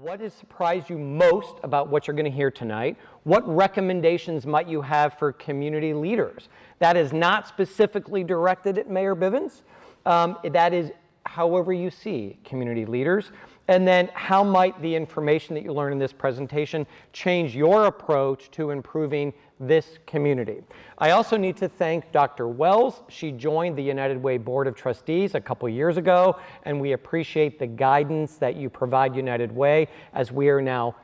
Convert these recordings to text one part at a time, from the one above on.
What has surprised you most about what you're going to hear tonight? What recommendations might you have for community leaders? That is not specifically directed at Mayor Bivens. That is however you see community leaders. And then how might the information that you learn in this presentation change your approach to improving this community? I also need to thank Dr. Wells. She joined the United Way Board of Trustees a couple years ago, and we appreciate the guidance that you provide United Way as we are now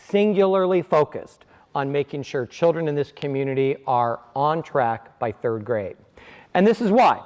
singularly focused on making sure children in this community are on track by 3rd grade. And this is why.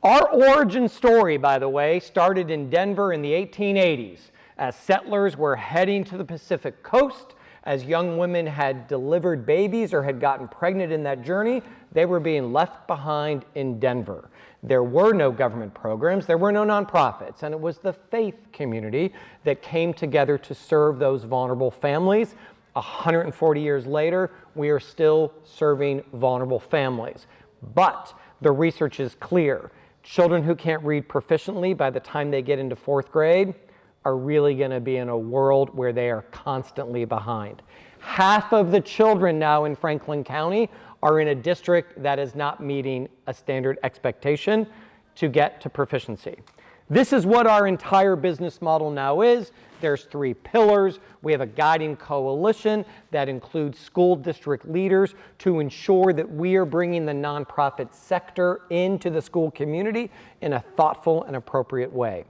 Our origin story, by the way, started in Denver in the 1880s. As settlers were heading to the Pacific coast, as young women had delivered babies or had gotten pregnant in that journey, they were being left behind in Denver. There were no government programs, there were no nonprofits, and it was the faith community that came together to serve those vulnerable families. 140 years later, we are still serving vulnerable families. But the research is clear. Children who can't read proficiently by the time they get into 4th grade are really going to be in a world where they are constantly behind. Half of the children now in Franklin County are in a district that is not meeting a standard expectation to get to proficiency. This is what our entire business model now is. There's 3 pillars. We have a guiding coalition that includes school district leaders to ensure that we are bringing the nonprofit sector into the school community in a thoughtful and appropriate way.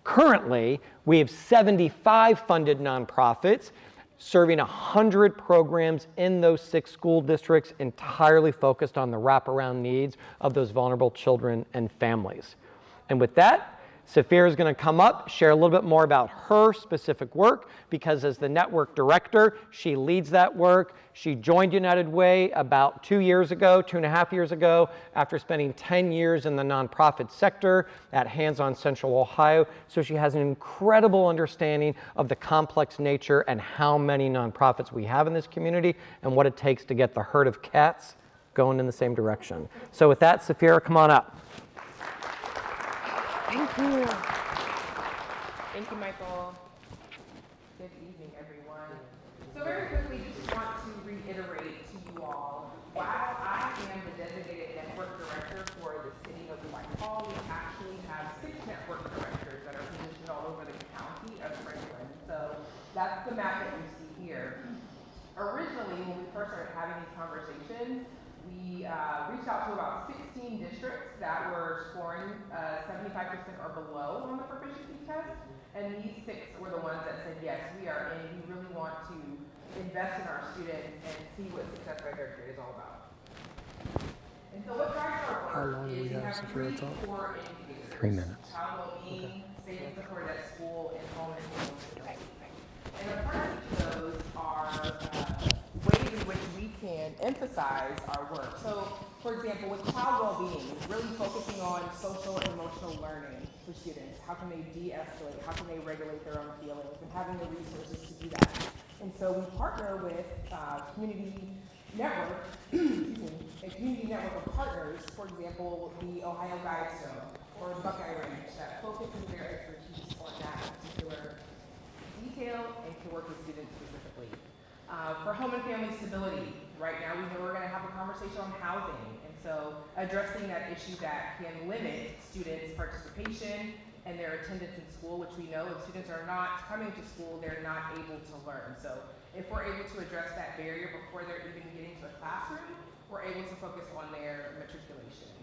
Currently, we have 75 funded nonprofits serving 100 programs in those 6 school districts entirely focused on the wraparound needs of those vulnerable children and families. And with that, Safira is going to come up, share a little bit more about her specific work, because as the network director, she leads that work. She joined United Way about 2.5 years ago, after spending 10 years in the nonprofit sector at Hands-On Central Ohio. So she has an incredible understanding of the complex nature and how many nonprofits we have in this community and what it takes to get the herd of cats going in the same direction. So with that, Safira, come on up. Thank you. Thank you, Michael. Good evening, everyone. So very quickly, just want to reiterate to you all, while I am the designated network director for the city of Whitehall, we actually have 6 network directors that are positioned all over the county of Franklin. So that's the map that you see here. Originally, when we first started having these conversations, we reached out to about 16 districts that were scoring 75% or below on the proficiency test, and these 6 were the ones that said, yes, we are in, we really want to invest in our students and see what success by 3rd grade is all about. And so what drives our work is we have 3 core indicators. 3 minutes. Child well-being, safe and supported at school, and home and family stability. And a part of each of those are ways in which we can emphasize our work. So, for example, with child well-being, really focusing on social and emotional learning for students. How can they de-escalate? How can they regulate their own feelings? And having the resources to do that. And so we partner with community network, a community network of partners, for example, the Ohio Guidestone or Buckeye Ranch, that focuses their expertise on that particular detail and can work with students specifically. For home and family stability, right now we know we're going to have a conversation on housing, and so addressing that issue that can limit students' participation and their attendance in school, which we know if students are not coming to school, they're not able to learn. So if we're able to address that barrier before they're even getting to a classroom, we're able to focus on their matriculation.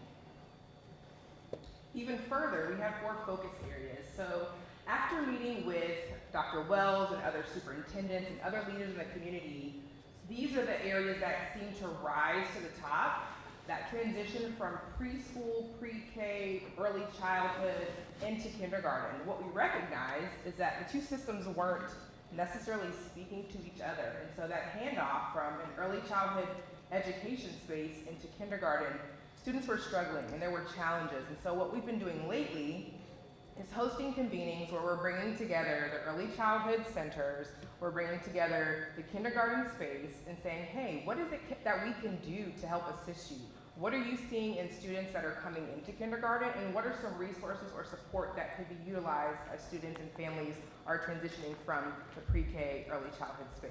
Even further, we have 4 focus areas. So after meeting with Dr. Wells and other superintendents and other leaders in the community, these are the areas that seem to rise to the top, that transition from preschool, pre-K, early childhood, into kindergarten. What we recognize is that the 2 systems weren't necessarily speaking to each other, and so that handoff from an early childhood education space into kindergarten, students were struggling and there were challenges. And so what we've been doing lately is hosting convenings where we're bringing together the early childhood centers, we're bringing together the kindergarten space and saying, hey, what is it that we can do to help assist you? what are you seeing in students that are coming into kindergarten, and what are some resources or support that could be utilized as students and families are transitioning from the pre-K early childhood space.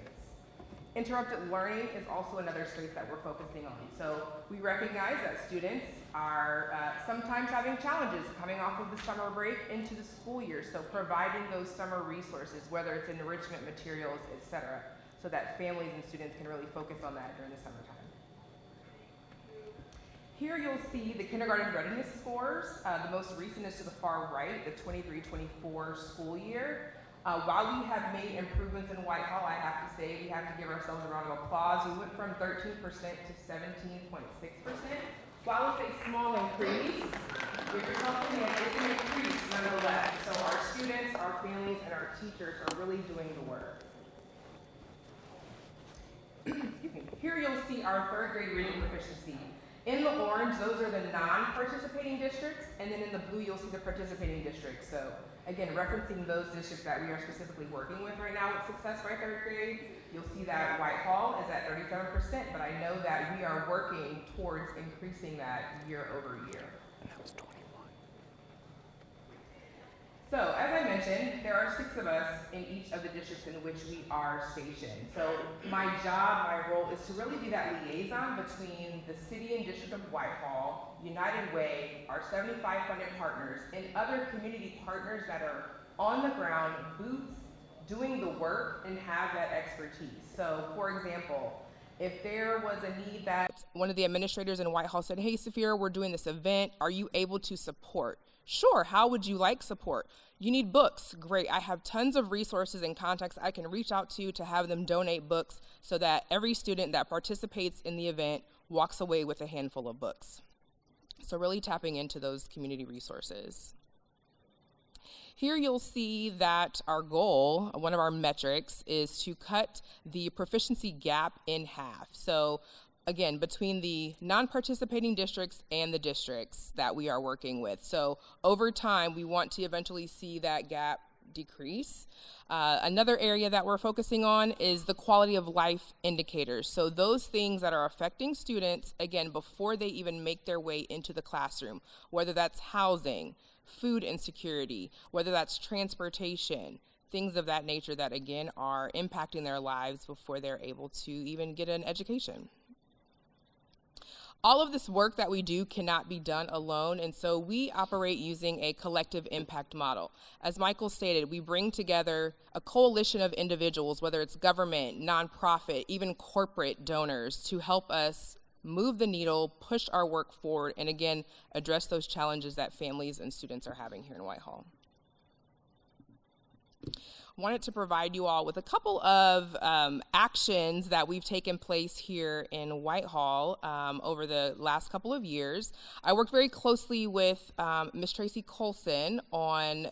Interrupted learning is also another space that we're focusing on. So we recognize that students are sometimes having challenges coming off of the summer break into the school year. So providing those summer resources, whether it's enrichment materials, etc., so that families and students can really focus on that during the summertime. Here you'll see the kindergarten readiness scores. The most recent is to the far right, the 23-24 school year. While we have made improvements in Whitehall, I have to say we have to give ourselves a round of applause. We went from 13% to 17.6%. While it's a small increase, if you're coming in, it's an increase nonetheless. So our students, our families, and our teachers are really doing the work. Here you'll see our third grade reading proficiency. In the orange, those are the non-participating districts, and then in the blue, you'll see the participating districts. So again, referencing those districts that we are specifically working with right now with Success by third grade, you'll see that Whitehall is at 37%, but I know that we are working towards increasing that year over year. And that was 21. So, as I mentioned, there are 6 of us in each of the districts in which we are stationed. So, my job, my role is to really be that liaison between the city and district of Whitehall, United Way, our 75 funded partners, and other community partners that are on the ground, boots, doing the work, and have that expertise. So, for example, if there was a need that one of the administrators in Whitehall said, "Hey, Saphira, we're doing this event. Are you able to support?" Sure, how would you like support? You need books. Great, I have tons of resources and contacts I can reach out to have them donate books so that every student that participates in the event walks away with a handful of books. So really tapping into those community resources. Here you'll see that our goal, one of our metrics, is to cut the proficiency gap in half. So again, between the non-participating districts and the districts that we are working with. So over time, we want to eventually see that gap decrease. Another area that we're focusing on is the quality of life indicators. So those things that are affecting students, again, before they even make their way into the classroom, whether that's housing, food insecurity, whether that's transportation, things of that nature that, again, are impacting their lives before they're able to even get an education. All of this work that we do cannot be done alone, and so we operate using a collective impact model. As Michael stated, we bring together a coalition of individuals, whether it's government, nonprofit, even corporate donors, to help us move the needle, push our work forward, and again, address those challenges that families and students are having here in Whitehall. Wanted to provide you all with a couple of actions that we've taken place here in Whitehall over the last couple of years. I worked very closely with Ms. Tracy Colson on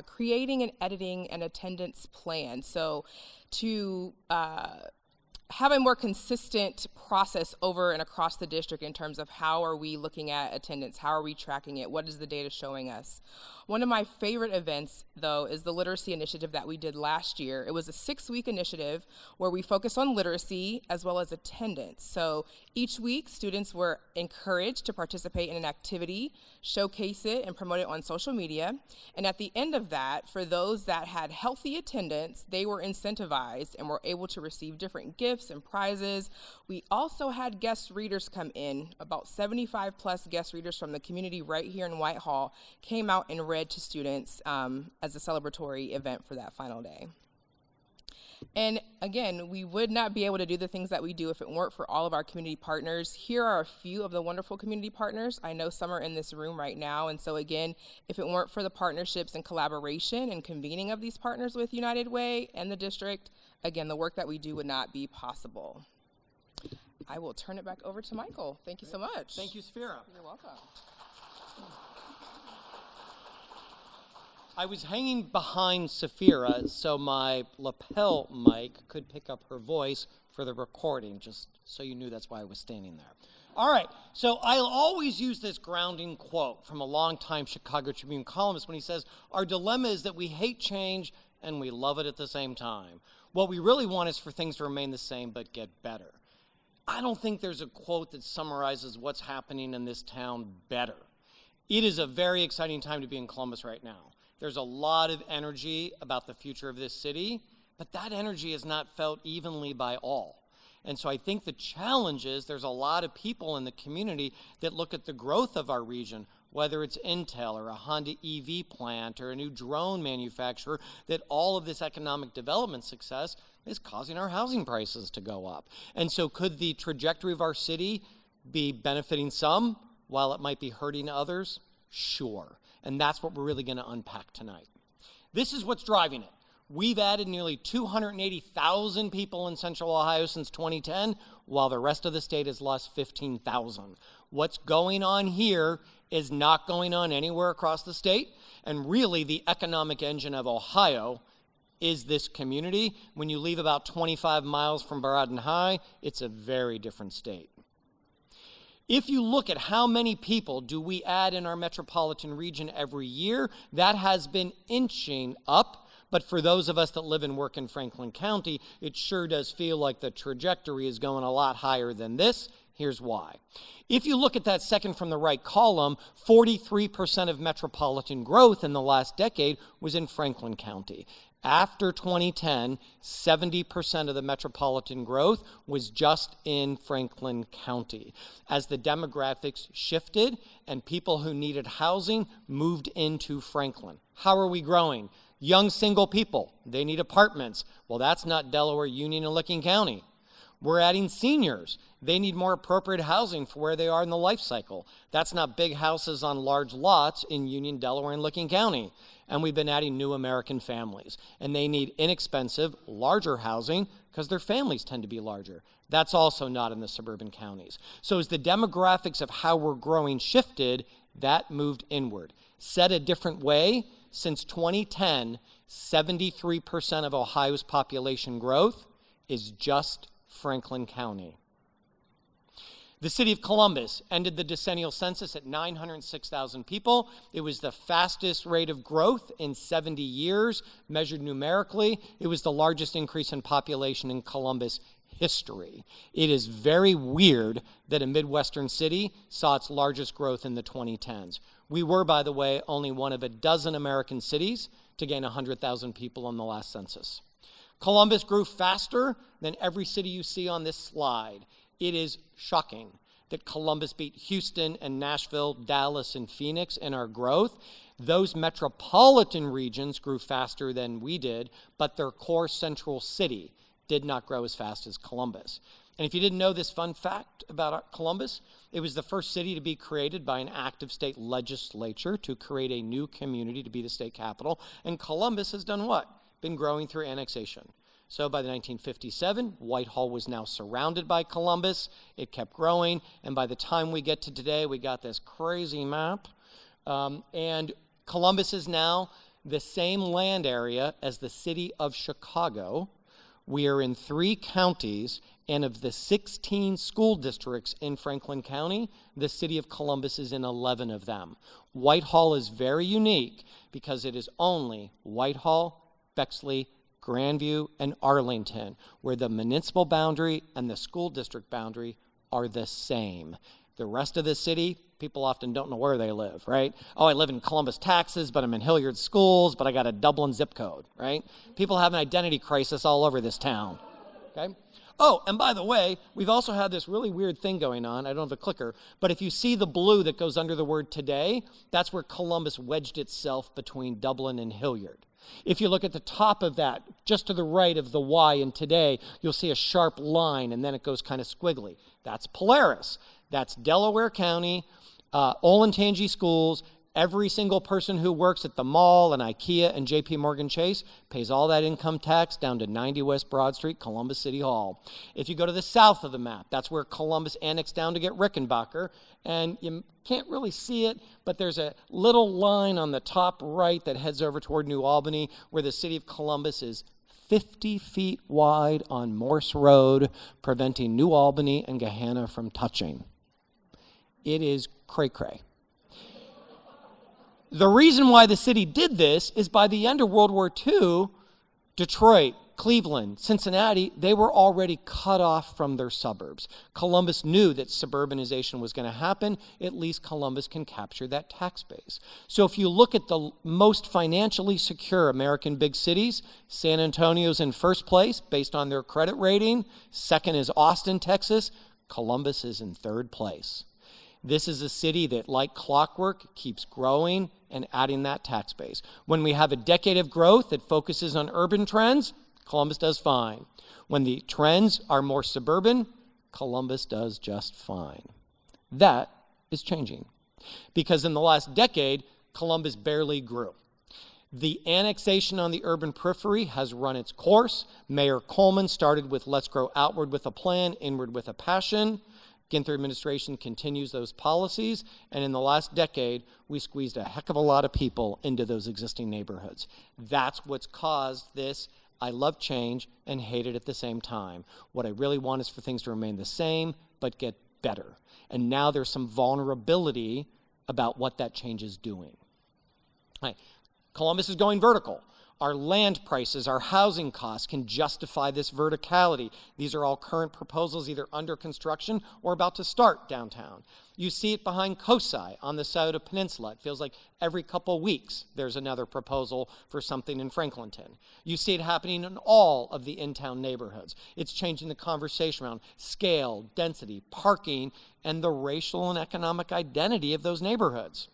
creating and editing an attendance plan. So to have a more consistent process over and across the district in terms of how are we looking at attendance, how are we tracking it, what is the data showing us. One of my favorite events, though, is the literacy initiative that we did last year. It was a 6-week initiative where we focused on literacy as well as attendance. So each week, students were encouraged to participate in an activity, showcase it, and promote it on social media. And at the end of that, for those that had healthy attendance, they were incentivized and were able to receive different gifts and prizes. We also had guest readers come in. About 75 plus guest readers from the community right here in Whitehall came out and read to students as a celebratory event for that final day. And again, we would not be able to do the things that we do if it weren't for all of our community partners. Here are a few of the wonderful community partners. I know some are in this room right now. And so again, if it weren't for the partnerships and collaboration and convening of these partners with United Way and the district, again, the work that we do would not be possible. I will turn it back over to Michael. Thank you so much. Thank you, Saphira. You're welcome. I was hanging behind Saphira so my lapel mic could pick up her voice for the recording, just so you knew that's why I was standing there. All right, so I'll always use this grounding quote from a longtime Chicago Tribune columnist when he says, "Our dilemma is that we hate change and we love it at the same time. What we really want is for things to remain the same but get better." I don't think there's a quote that summarizes what's happening in this town better. It is a very exciting time to be in Columbus right now. There's a lot of energy about the future of this city, but that energy is not felt evenly by all. And so I think the challenge is there's a lot of people in the community that look at the growth of our region, whether it's Intel or a Honda EV plant or a new drone manufacturer, that all of this economic development success is causing our housing prices to go up. And so could the trajectory of our city be benefiting some while it might be hurting others? Sure. And that's what we're really going to unpack tonight. This is what's driving it. We've added nearly 280,000 people in Central Ohio since 2010, while the rest of the state has lost 15,000. What's going on here is not going on anywhere across the state, and really the economic engine of Ohio is this community. When you leave about 25 miles from Barad High, it's a very different state. If you look at how many people do we add in our metropolitan region every year, that has been inching up. But for those of us that live and work in Franklin County, it sure does feel like the trajectory is going a lot higher than this. Here's why. If you look at that second from the right column, 43% of metropolitan growth in the last decade was in Franklin County. After 2010, 70% of the metropolitan growth was just in Franklin County. As the demographics shifted and people who needed housing moved into Franklin. How are we growing? Young single people, they need apartments. Well, that's not Delaware, Union, and Licking County. We're adding seniors. They need more appropriate housing for where they are in the life cycle. That's not big houses on large lots in Union, Delaware, and Licking County. And we've been adding new American families. And they need inexpensive, larger housing because their families tend to be larger. That's also not in the suburban counties. So as the demographics of how we're growing shifted, that moved inward. Said a different way, since 2010, 73% of Ohio's population growth is just Franklin County. The city of Columbus ended the decennial census at 906,000 people. It was the fastest rate of growth in 70 years, measured numerically. It was the largest increase in population in Columbus history. It is very weird that a Midwestern city saw its largest growth in the 2010s. We were, by the way, only one of a dozen American cities to gain 100,000 people in the last census. Columbus grew faster than every city you see on this slide. It is shocking that Columbus beat Houston and Nashville, Dallas, and Phoenix in our growth. Those metropolitan regions grew faster than we did, but their core central city did not grow as fast as Columbus. And if you didn't know this fun fact about Columbus, it was the first city to be created by an active state legislature to create a new community to be the state capital. And Columbus has done what? Been growing through annexation. So by the 1957, Whitehall was now surrounded by Columbus. It kept growing. And by the time we get to today, we got this crazy map. And Columbus is now the same land area as the city of Chicago. We are in 3 counties, and of the 16 school districts in Franklin County, the city of Columbus is in 11 of them. Whitehall is very unique because it is only Whitehall, Bexley, Grandview, and Arlington, where the municipal boundary and the school district boundary are the same. The rest of the city, people often don't know where they live, right? Oh, I live in Columbus, Texas, but I'm in Hilliard Schools, but I got a Dublin zip code, right? People have an identity crisis all over this town, okay? Oh, and by the way, we've also had this really weird thing going on. I don't have a clicker, but if you see the blue that goes under the word today, that's where Columbus wedged itself between Dublin and Hilliard. If you look at the top of that, just to the right of the Y in today, you'll see a sharp line, and then it goes kind of squiggly. That's Polaris. That's Delaware County, Olentangy schools. Every single person who works at the mall and IKEA and JP Morgan Chase pays all that income tax down to 90 West Broad Street, Columbus City Hall. If you go to the south of the map, that's where Columbus annexed down to get Rickenbacker. And you can't really see it, but there's a little line on the top right that heads over toward New Albany where the city of Columbus is 50 feet wide on Morse Road, preventing New Albany and Gahanna from touching. It is cray-cray. The reason why the city did this is by the end of World War II, Detroit, Cleveland, Cincinnati, they were already cut off from their suburbs. Columbus knew that suburbanization was going to happen. At least Columbus can capture that tax base. So if you look at the most financially secure American big cities, San Antonio's in first place based on their credit rating. Second is Austin, Texas. Columbus is in third place. This is a city that, like clockwork, keeps growing and adding that tax base. When we have a decade of growth that focuses on urban trends, Columbus does fine. When the trends are more suburban, Columbus does just fine. That is changing. Because in the last decade, Columbus barely grew. The annexation on the urban periphery has run its course. Mayor Coleman started with let's grow outward with a plan, inward with a passion. Ginther administration continues those policies, and in the last decade, we squeezed a heck of a lot of people into those existing neighborhoods. That's what's caused this I love change and hate it at the same time. What I really want is for things to remain the same, but get better. And now there's some vulnerability about what that change is doing. Right. Columbus is going vertical. Our land prices, our housing costs can justify this verticality. These are all current proposals either under construction or about to start downtown. You see it behind COSI on the Scioto Peninsula. It feels like every couple weeks there's another proposal for something in Franklinton. You see it happening in all of the in-town neighborhoods. It's changing the conversation around scale, density, parking, and the racial and economic identity of those neighborhoods.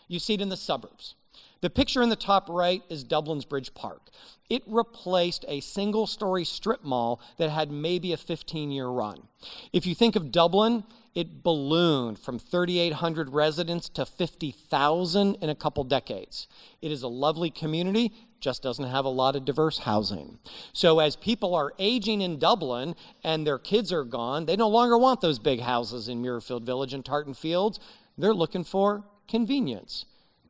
You see it in the suburbs. The picture in the top right is Dublin's Bridge Park. It replaced a single-story strip mall that had maybe a 15-year run. If you think of Dublin, it ballooned from 3,800 residents to 50,000 in a couple decades. It is a lovely community, just doesn't have a lot of diverse housing. So as people are aging in Dublin and their kids are gone, they no longer want those big houses in Muirfield Village and Tartan Fields. They're looking for convenience.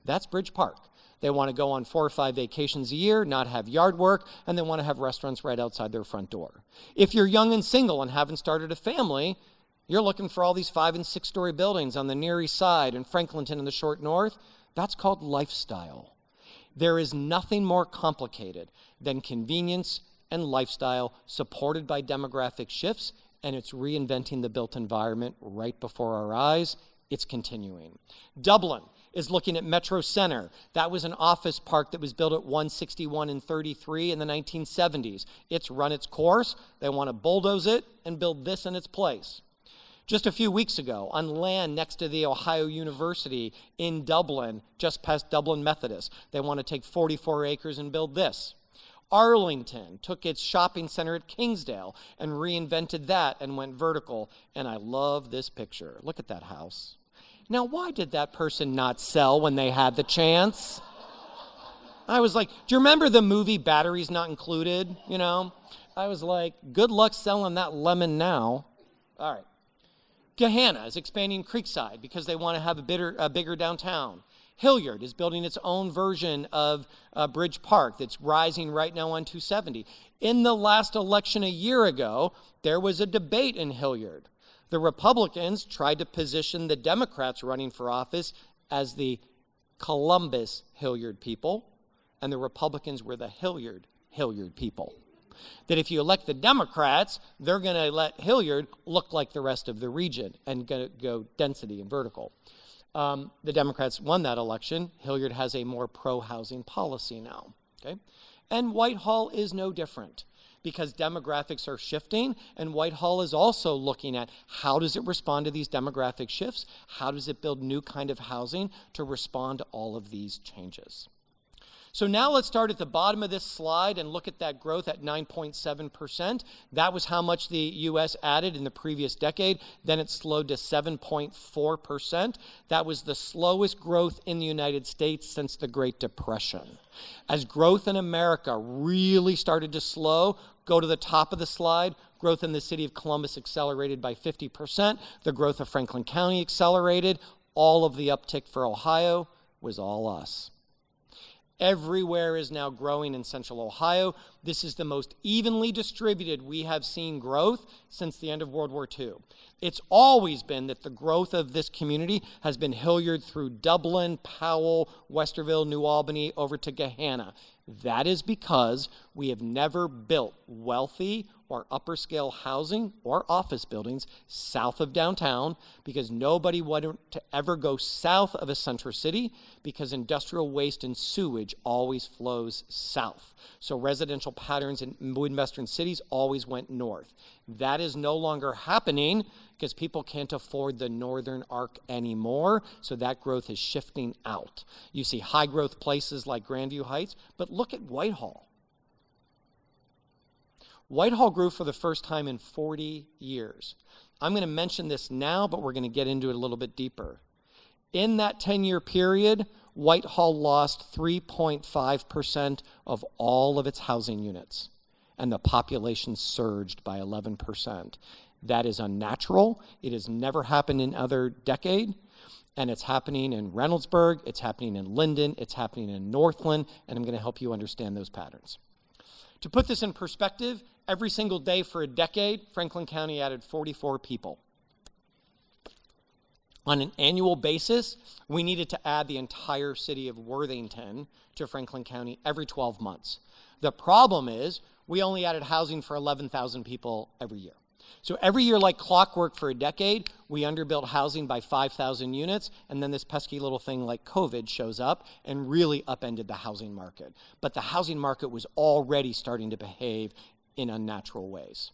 That's Bridge Park. They want to go on 4 or 5 vacations a year, not have yard work, and they want to have restaurants right outside their front door. If you're young and single and haven't started a family, you're looking for all these 5- and 6-story buildings on the Near East Side and Franklinton in the short north. That's called lifestyle. There is nothing more complicated than convenience and lifestyle supported by demographic shifts, and it's reinventing the built environment right before our eyes. It's continuing. Dublin is looking at Metro Center. That was an office park that was built at 161 and 33 in the 1970s. It's run its course. They want to bulldoze it and build this in its place. Just a few weeks ago, on land next to the Ohio University in Dublin, just past Dublin Methodist, they want to take 44 acres and build this. Arlington took its shopping center at Kingsdale and reinvented that and went vertical. And I love this picture. Look at that house. Now, why did that person not sell when they had the chance? I was like, do you remember the movie Batteries Not Included? You know, I was like, good luck selling that lemon now. All right. Gahanna is expanding Creekside because they want to have a bigger downtown. Hilliard is building its own version of Bridge Park that's rising right now on 270. In the last election a year ago, there was a debate in Hilliard. The Republicans tried to position the Democrats running for office as the Columbus Hilliard people, and the Republicans were the Hilliard people. That if you elect the Democrats, they're going to let Hilliard look like the rest of the region and go density and vertical. The Democrats won that election. Hilliard has a more pro-housing policy now. Okay? And Whitehall is no different because demographics are shifting, and Whitehall is also looking at how does it respond to these demographic shifts? How does it build new kind of housing to respond to all of these changes? So now let's start at the bottom of this slide and look at that growth at 9.7%. That was how much the U.S. added in the previous decade. Then it slowed to 7.4%. That was the slowest growth in the United States since the Great Depression. As growth in America really started to slow, go to the top of the slide, growth in the city of Columbus accelerated by 50%. The growth of Franklin County accelerated. All of the uptick for Ohio was all us. Everywhere is now growing in Central Ohio. This is the most evenly distributed we have seen growth since the end of World War II. It's always been that the growth of this community has been Hilliard through Dublin, Powell, Westerville, New Albany, over to Gahanna. That is because we have never built wealthy or upper scale housing or office buildings south of downtown, because nobody wanted to ever go south of a center city, because industrial waste and sewage always flows south. So residential patterns in Midwestern cities always went north. That is no longer happening because people can't afford the northern arc anymore, so that growth is shifting out. You see high growth places like Grandview Heights, but look at Whitehall. Whitehall grew for the first time in 40 years. I'm going to mention this now, but we're going to get into it a little bit deeper. In that 10-year period, Whitehall lost 3.5% of all of its housing units, and the population surged by 11%. That is unnatural. It has never happened in other decade, and it's happening in Reynoldsburg, it's happening in Linden, it's happening in Northland, and I'm going to help you understand those patterns. To put this in perspective, every single day for a decade, Franklin County added 44 people. On an annual basis, we needed to add the entire city of Worthington to Franklin County every 12 months. The problem is we only added housing for 11,000 people every year. So every year, like clockwork for a decade, we underbuilt housing by 5,000 units, and then this pesky little thing like COVID shows up and really upended the housing market. But the housing market was already starting to behave in unnatural ways.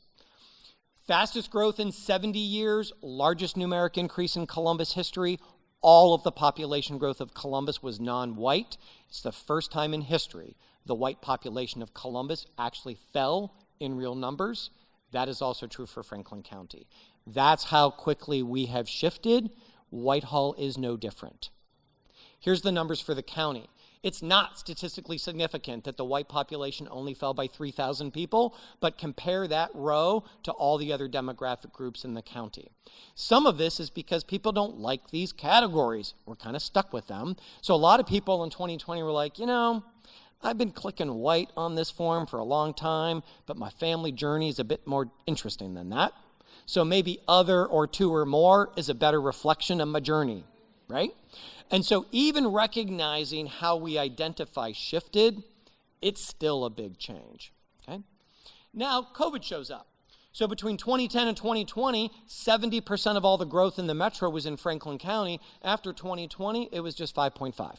Fastest growth in 70 years, largest numeric increase in Columbus history. All of the population growth of Columbus was non-white. It's the first time in history the white population of Columbus actually fell in real numbers. That is also true for Franklin County. That's how quickly we have shifted. Whitehall is no different. Here's the numbers for the county. It's not statistically significant that the white population only fell by 3,000 people, but compare that row to all the other demographic groups in the county. Some of this is because people don't like these categories. We're kind of stuck with them. So a lot of people in 2020 were like, you know, I've been clicking white on this form for a long time, but my family journey is a bit more interesting than that. So maybe other or two or more is a better reflection of my journey, right? And so even recognizing how we identify shifted, it's still a big change, okay? Now, COVID shows up. So between 2010 and 2020, 70% of all the growth in the metro was in Franklin County. After 2020, it was just 5.5.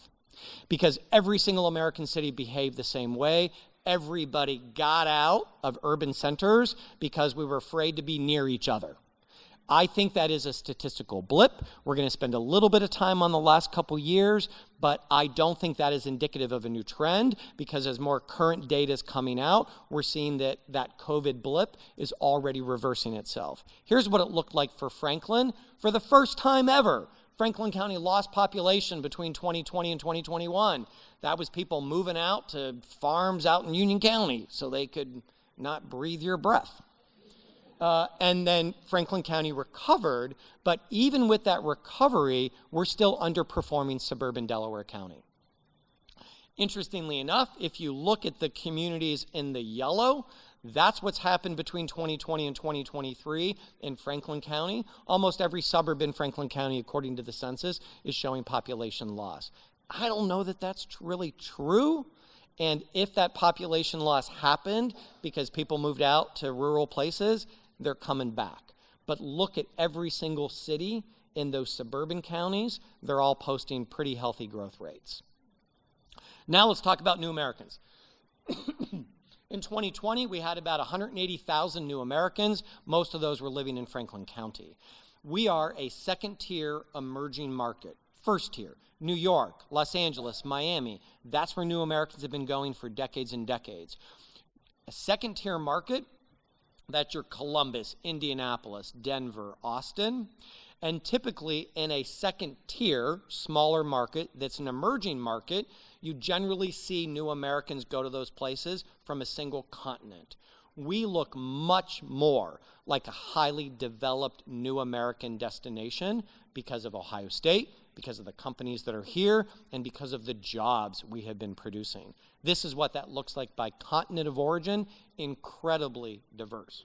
Because every single American city behaved the same way. Everybody got out of urban centers because we were afraid to be near each other. I think that is a statistical blip. We're going to spend a little bit of time on the last couple years, but I don't think that is indicative of a new trend, because as more current data is coming out, we're seeing that that COVID blip is already reversing itself. Here's what it looked like for Franklin. For the first time ever, Franklin County lost population between 2020 and 2021. That was people moving out to farms out in Union County so they could not breathe your breath. And then Franklin County recovered, but even with that recovery, we're still underperforming suburban Delaware County. Interestingly enough, if you look at the communities in the yellow, that's what's happened between 2020 and 2023 in Franklin County. Almost every suburb in Franklin County, according to the census, is showing population loss. I don't know that that's really true. And if that population loss happened because people moved out to rural places, they're coming back. But look at every single city in those suburban counties. They're all posting pretty healthy growth rates. Now let's talk about new Americans. In 2020, we had about 180,000 new Americans. Most of those were living in Franklin County. We are a second-tier emerging market. First tier, New York, Los Angeles, Miami. That's where new Americans have been going for decades and decades. A second-tier market, that's your Columbus, Indianapolis, Denver, Austin. And typically in a second-tier, smaller market that's an emerging market, you generally see new Americans go to those places from a single continent. We look much more like a highly developed new American destination because of Ohio State, because of the companies that are here, and because of the jobs we have been producing. This is what that looks like by continent of origin, incredibly diverse.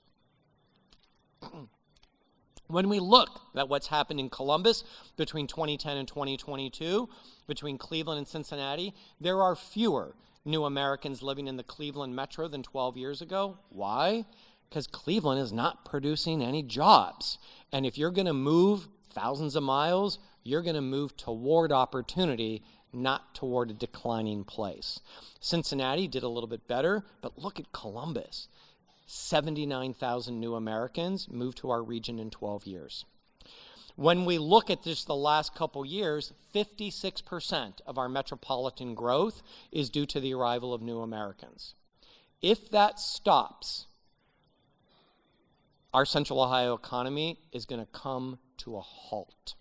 When we look at what's happened in Columbus between 2010 and 2022, between Cleveland and Cincinnati, there are fewer new Americans living in the Cleveland metro than 12 years ago. Why? Because Cleveland is not producing any jobs. And if you're going to move thousands of miles, you're going to move toward opportunity, not toward a declining place. Cincinnati did a little bit better, but look at Columbus. 79,000 new Americans moved to our region in 12 years. When we look at just the last couple years, 56% of our metropolitan growth is due to the arrival of new Americans. If that stops, our Central Ohio economy is going to come to a halt.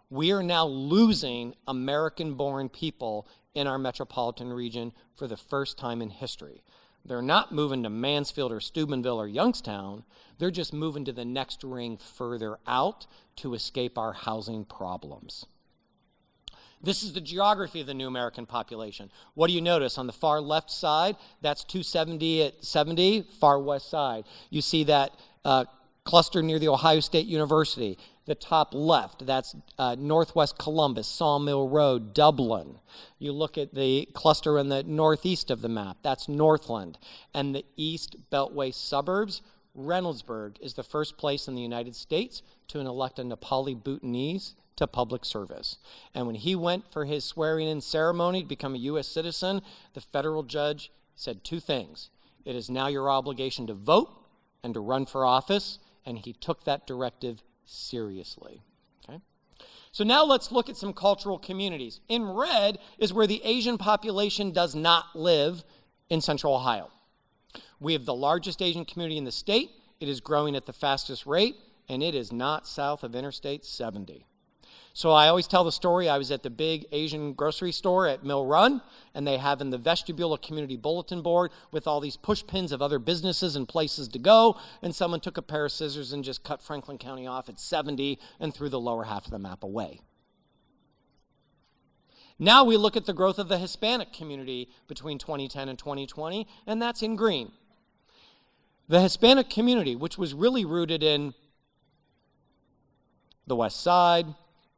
We are now losing American-born people in our metropolitan region for the first time in history. They're not moving to Mansfield or Steubenville or Youngstown. They're just moving to the next ring further out to escape our housing problems. This is the geography of the new American population. What do you notice? On the far left side, that's 270 at 70, far west side. You see that cluster near the Ohio State University. The top left, that's northwest Columbus, Sawmill Road, Dublin. You look at the cluster in the northeast of the map, that's Northland. And the east beltway suburbs, Reynoldsburg is the first place in the United States to elect a Nepali Bhutanese to public service. And when he went for his swearing-in ceremony to become a U.S. citizen, the federal judge said two things. It is now your obligation to vote and to run for office, and he took that directive seriously. Okay? So now let's look at some cultural communities. In red is where the Asian population does not live in Central Ohio. We have the largest Asian community in the state. It is growing at the fastest rate, and it is not south of Interstate 70. So I always tell the story. I was at the big Asian grocery store at Mill Run, and they have in the vestibule a community bulletin board with all these push pins of other businesses and places to go, and someone took a pair of scissors and just cut Franklin County off at 70 and threw the lower half of the map away. Now we look at the growth of the Hispanic community between 2010 and 2020, and that's in green. The Hispanic community, which was really rooted in the West Side,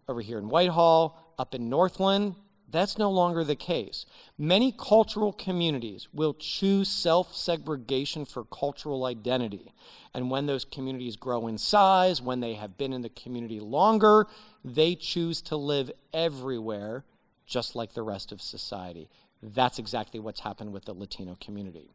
over here in Whitehall, up in Northland, that's no longer the case. Many cultural communities will choose self-segregation for cultural identity. And when those communities grow in size, when they have been in the community longer, they choose to live everywhere, just like the rest of society. That's exactly what's happened with the Latino community.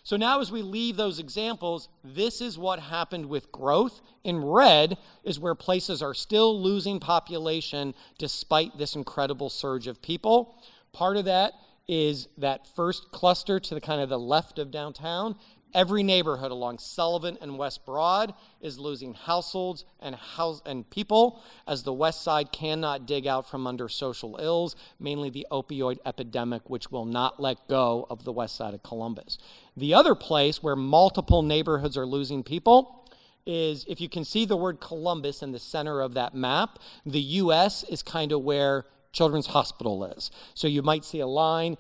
So now as we leave those examples, this is what happened with growth. In red is where places are still losing population despite this incredible surge of people. Part of that is that first cluster to the kind of the left of downtown. Every neighborhood along Sullivan and West Broad is losing households and people as the West Side cannot dig out from under social ills, mainly the opioid epidemic, which will not let go of the West Side of Columbus. The other place where multiple neighborhoods are losing people is, if you can see the word Columbus in the center of that map, the U.S. is kind of where Children's Hospital is. So you might see a line,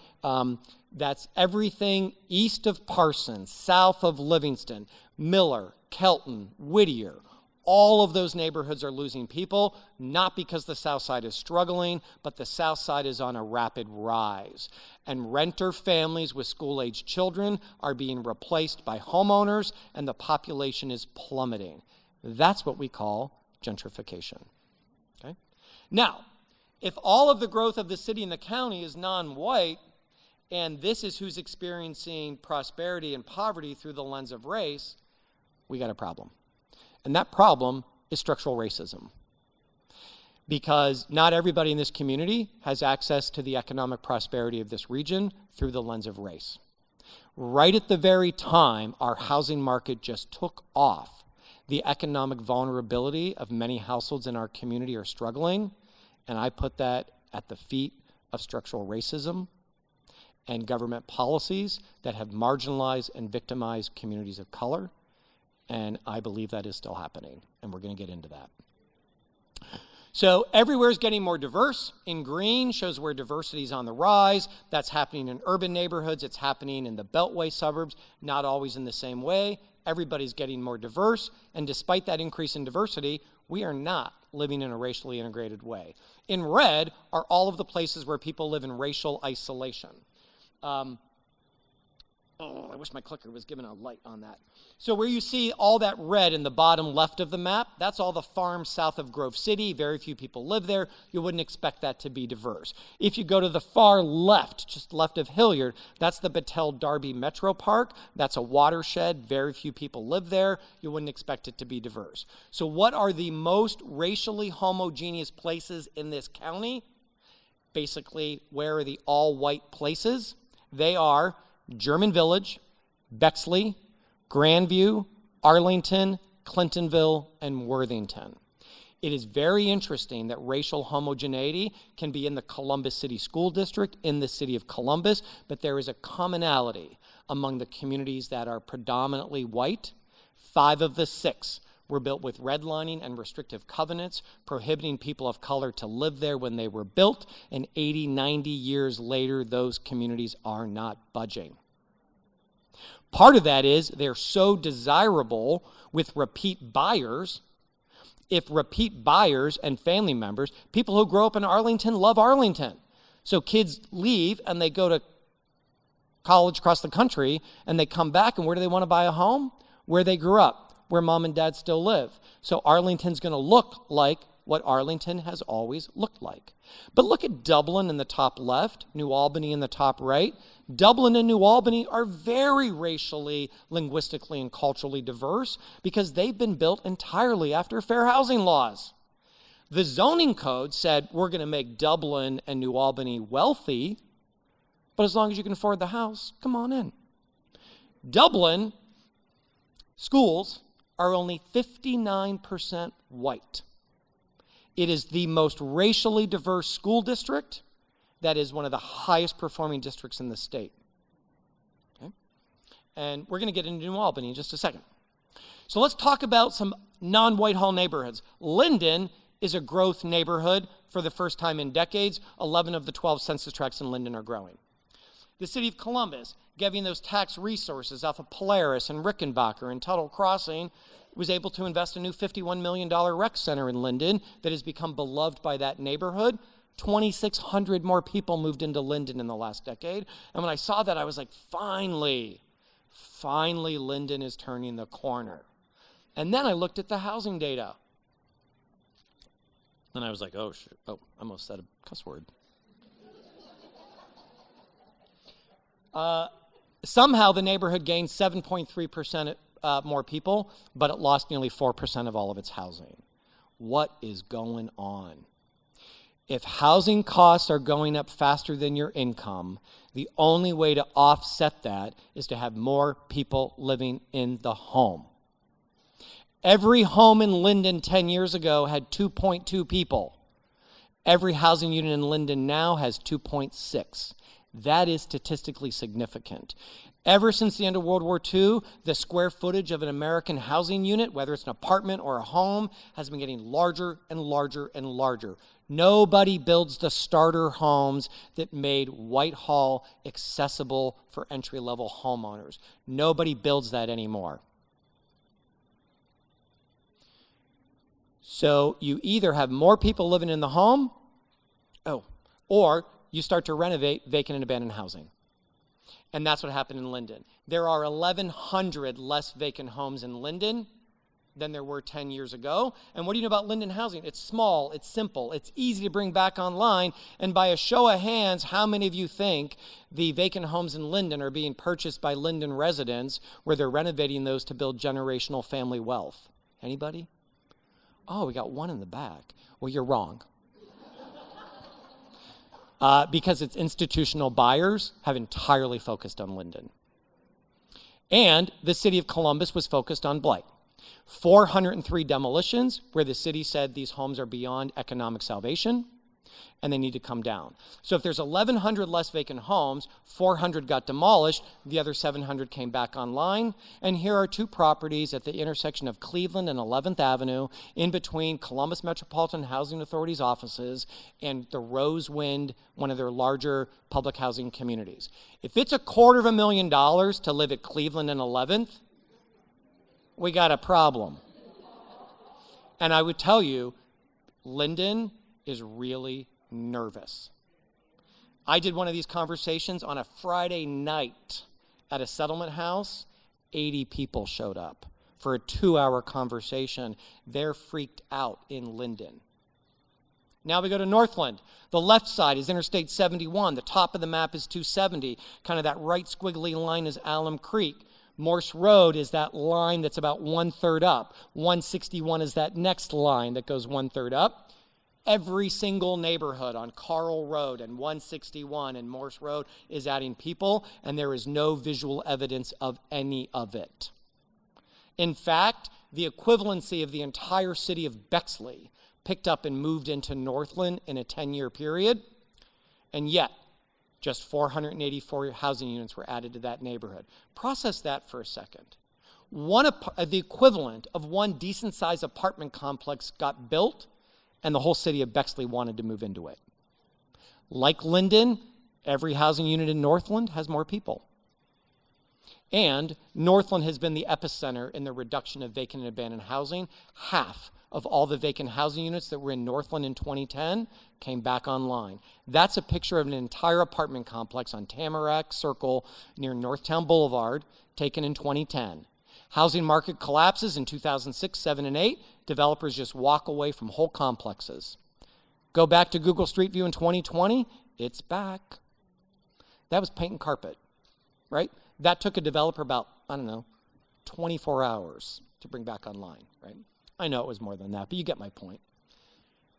that's everything east of Parsons, south of Livingston, Miller, Kelton, Whittier. All of those neighborhoods are losing people, not because the South Side is struggling, but the South Side is on a rapid rise. And renter families with school-aged children are being replaced by homeowners, and the population is plummeting. That's what we call gentrification. Okay? Now, if all of the growth of the city and the county is non-white, and this is who's experiencing prosperity and poverty through the lens of race, we got a problem. And that problem is structural racism. Because not everybody in this community has access to the economic prosperity of this region through the lens of race. Right at the very time our housing market just took off, the economic vulnerability of many households in our community are struggling, and I put that at the feet of structural racism and government policies that have marginalized and victimized communities of color, and I believe that is still happening, and we're going to get into that. So everywhere is getting more diverse. In green shows where diversity is on the rise. That's happening in urban neighborhoods. It's happening in the Beltway suburbs, not always in the same way. Everybody's getting more diverse. And despite that increase in diversity, we are not living in a racially integrated way. In red are all of the places where people live in racial isolation. I wish my clicker was giving a light on that. So where you see all that red in the bottom left of the map, that's all the farms south of Grove City. Very few people live there. You wouldn't expect that to be diverse. If you go to the far left, just left of Hilliard, that's the Battelle Darby Metro Park. That's a watershed. Very few people live there. You wouldn't expect it to be diverse. So what are the most racially homogeneous places in this county? Basically, where are the all-white places? They are German Village, Bexley, Grandview, Arlington, Clintonville, and Worthington. It is very interesting that racial homogeneity can be in the Columbus City School District, in the city of Columbus, but there is a commonality among the communities that are predominantly white. 5 of the 6 were built with redlining and restrictive covenants, prohibiting people of color to live there when they were built, and 80, 90 years later, those communities are not budging. Part of that is they're so desirable with repeat buyers. If repeat buyers and family members, people who grow up in Arlington love Arlington. So kids leave and they go to college across the country and they come back, and where do they want to buy a home? Where they grew up, where mom and dad still live. So Arlington's going to look like what Arlington has always looked like. But look at Dublin in the top left, New Albany in the top right. Dublin and New Albany are very racially, linguistically, and culturally diverse because they've been built entirely after fair housing laws. The zoning code said we're going to make Dublin and New Albany wealthy, but as long as you can afford the house, come on in. Dublin schools are only 59% white. It is the most racially diverse school district. That is one of the highest performing districts in the state. Okay? And we're going to get into New Albany in just a second. So let's talk about some non-Whitehall neighborhoods. Linden is a growth neighborhood for the first time in decades. 11 of the 12 census tracts in Linden are growing. The city of Columbus, giving those tax resources off of Polaris and Rickenbacker and Tuttle Crossing, was able to invest a new $51 million rec center in Linden that has become beloved by that neighborhood. 2,600 more people moved into Linden in the last decade. And when I saw that, I was like, finally, Linden is turning the corner. And then I looked at the housing data. And I was like, oh, shit. Oh, I almost said a cuss word. Somehow the neighborhood gained 7.3% more people, but it lost nearly 4% of all of its housing. What is going on? If housing costs are going up faster than your income, the only way to offset that is to have more people living in the home. Every home in Linden 10 years ago had 2.2 people. Every housing unit in Linden now has 2.6. That is statistically significant. Ever since the end of World War II, the square footage of an American housing unit, whether it's an apartment or a home, has been getting larger and larger and larger. Nobody builds the starter homes that made Whitehall accessible for entry-level homeowners. Nobody builds that anymore. So you either have more people living in the home, or you start to renovate vacant and abandoned housing. And that's what happened in Linden. There are 1,100 less vacant homes in Linden than there were 10 years ago. And what do you know about Linden housing? It's small, it's simple, it's easy to bring back online. And by a show of hands, how many of you think the vacant homes in Linden are being purchased by Linden residents where they're renovating those to build generational family wealth? Anybody? Oh, we got one in the back. Well, you're wrong. Because its institutional buyers have entirely focused on Linden. And the city of Columbus was focused on blight. 403 demolitions where the city said these homes are beyond economic salvation. and they need to come down. So if there's 1,100 less vacant homes, 400 got demolished, the other 700 came back online. And here are 2 properties at the intersection of Cleveland and 11th Avenue, in between Columbus Metropolitan Housing Authority's offices and the Rosewind, one of their larger public housing communities. If it's $250,000 to live at Cleveland and 11th, we got a problem. And I would tell you, Linden is really nervous. I did one of these conversations on a Friday night at a settlement house. 80 people showed up for a 2-hour conversation. They're freaked out in Linden. Now we go to Northland. The left side is Interstate 71. The top of the map is 270. Kind of that right squiggly line is Alum Creek. Morse Road is that line that's about 1/3 up. 161 is that next line that goes 1/3 up. Every single neighborhood on Carl Road and 161 and Morse Road is adding people, and there is no visual evidence of any of it. In fact, the equivalency of the entire city of Bexley picked up and moved into Northland in a 10-year period, and yet just 484 housing units were added to that neighborhood. Process that for a second. The equivalent of one decent-sized apartment complex got built, and the whole city of Bexley wanted to move into it. Like Linden, every housing unit in Northland has more people. And Northland has been the epicenter in the reduction of vacant and abandoned housing. Half of all the vacant housing units that were in Northland in 2010 came back online. That's a picture of an entire apartment complex on Tamarack Circle near Northtown Boulevard, taken in 2010. Housing market collapses in 2006, 7, and 8. Developers just walk away from whole complexes. Go back to Google Street View in 2020, it's back. That was paint and carpet, right? That took a developer about, 24 hours to bring back online, right? I know it was more than that, but you get my point.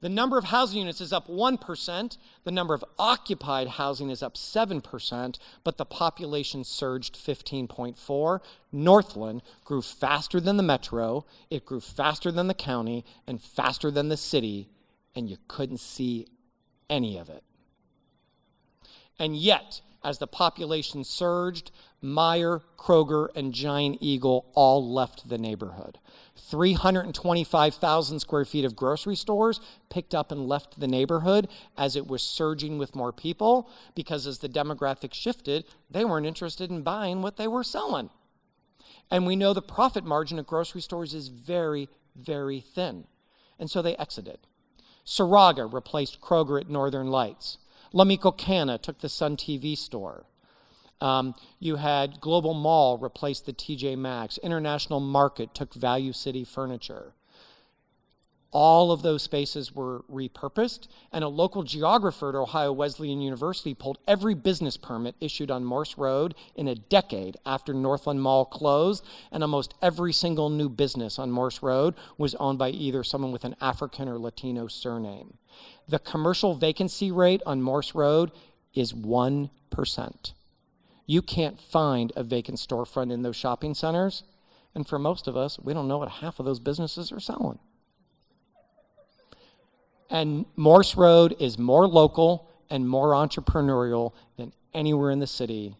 The number of housing units is up 1%. The number of occupied housing is up 7%, but the population surged 15.4. Northland grew faster than the metro, it grew faster than the county, and faster than the city, and you couldn't see any of it. And yet, as the population surged, Meijer, Kroger, and Giant Eagle all left the neighborhood. 325,000 square feet of grocery stores picked up and left the neighborhood as it was surging with more people, because as the demographics shifted, they weren't interested in buying what they were selling. And we know the profit margin at grocery stores is very, very thin. And so they exited. Saraga replaced Kroger at Northern Lights. La Michoacana took the Sun TV store. You had Global Mall replace the TJ Maxx. International Market took Value City Furniture. All of those spaces were repurposed, and a local geographer at Ohio Wesleyan University pulled every business permit issued on Morse Road in a decade after Northland Mall closed, and almost every single new business on Morse Road was owned by either someone with an African or Latino surname. The commercial vacancy rate on Morse Road is 1%. You can't find a vacant storefront in those shopping centers, and for most of us, we don't know what half of those businesses are selling. And Morse Road is more local and more entrepreneurial than anywhere in the city,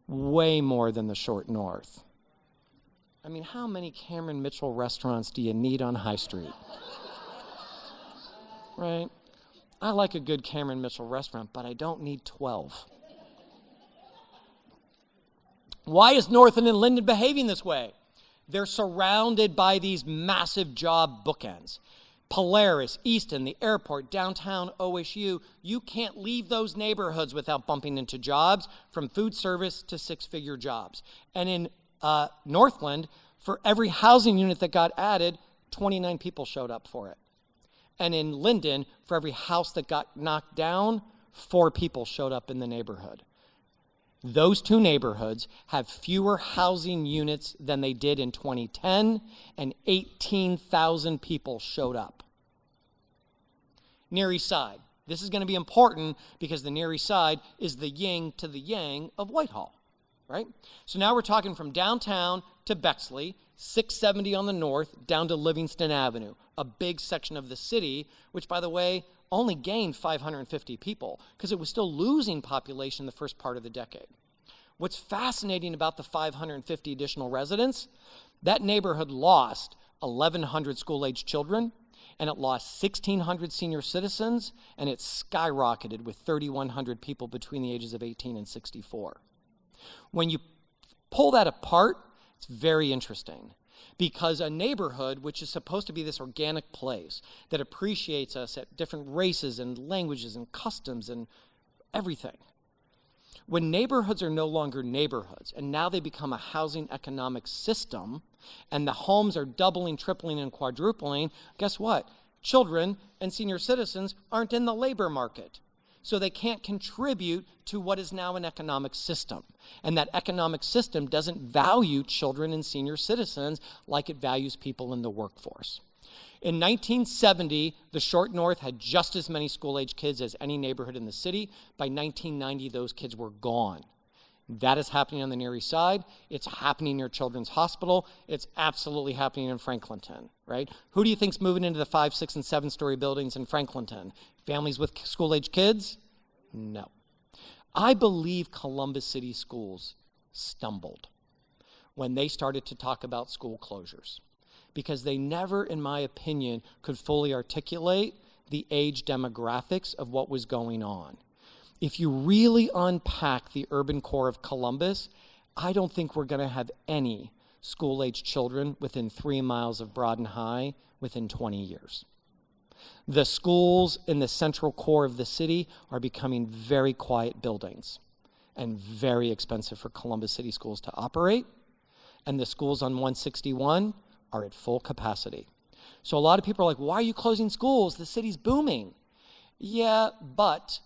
way more than the short north. I mean, how many Cameron Mitchell restaurants do you need on High Street? Right? I like a good Cameron Mitchell restaurant, but I don't need 12. Why is Northland and Linden behaving this way? They're surrounded by these massive job bookends. Polaris, Easton, the airport, downtown OSU, you can't leave those neighborhoods without bumping into jobs, from food service to six-figure jobs. And in Northland, for every housing unit that got added, 29 people showed up for it. And in Linden, for every house that got knocked down, 4 people showed up in the neighborhood. Those 2 neighborhoods have fewer housing units than they did in 2010, and 18,000 people showed up. Near East Side. This is going to be important because the Near East Side is the yin to the yang of Whitehall, right? So now we're talking from downtown to Bexley, 670 on the north, down to Livingston Avenue, a big section of the city, which, by the way, only gained 550 people because it was still losing population the first part of the decade. What's fascinating about the 550 additional residents, that neighborhood lost 1,100 school-aged children, and it lost 1,600 senior citizens, and it skyrocketed with 3,100 people between the ages of 18 and 64. When you pull that apart, it's very interesting, because a neighborhood, which is supposed to be this organic place that appreciates us at different races and languages and customs and everything, when neighborhoods are no longer neighborhoods and now they become a housing economic system and the homes are doubling, tripling, and quadrupling, guess what? Children and senior citizens aren't in the labor market. So they can't contribute to what is now an economic system. And that economic system doesn't value children and senior citizens like it values people in the workforce. In 1970, the Short North had just as many school-age kids as any neighborhood in the city. By 1990, those kids were gone. That is happening on the Near East Side. It's happening near Children's Hospital. It's absolutely happening in Franklinton, right? Who do you think's moving into the 5, 6, and 7-story buildings in Franklinton? Families with school-age kids? No. I believe Columbus City Schools stumbled when they started to talk about school closures, because they never, in my opinion, could fully articulate the age demographics of what was going on. If you really unpack the urban core of Columbus, I don't think we're going to have any school-age children within 3 miles of Broad and High within 20 years. The schools in the central core of the city are becoming very quiet buildings and very expensive for Columbus City Schools to operate, and the schools on 161 are at full capacity. So a lot of people are like, why are you closing schools? The city's booming. Yeah, but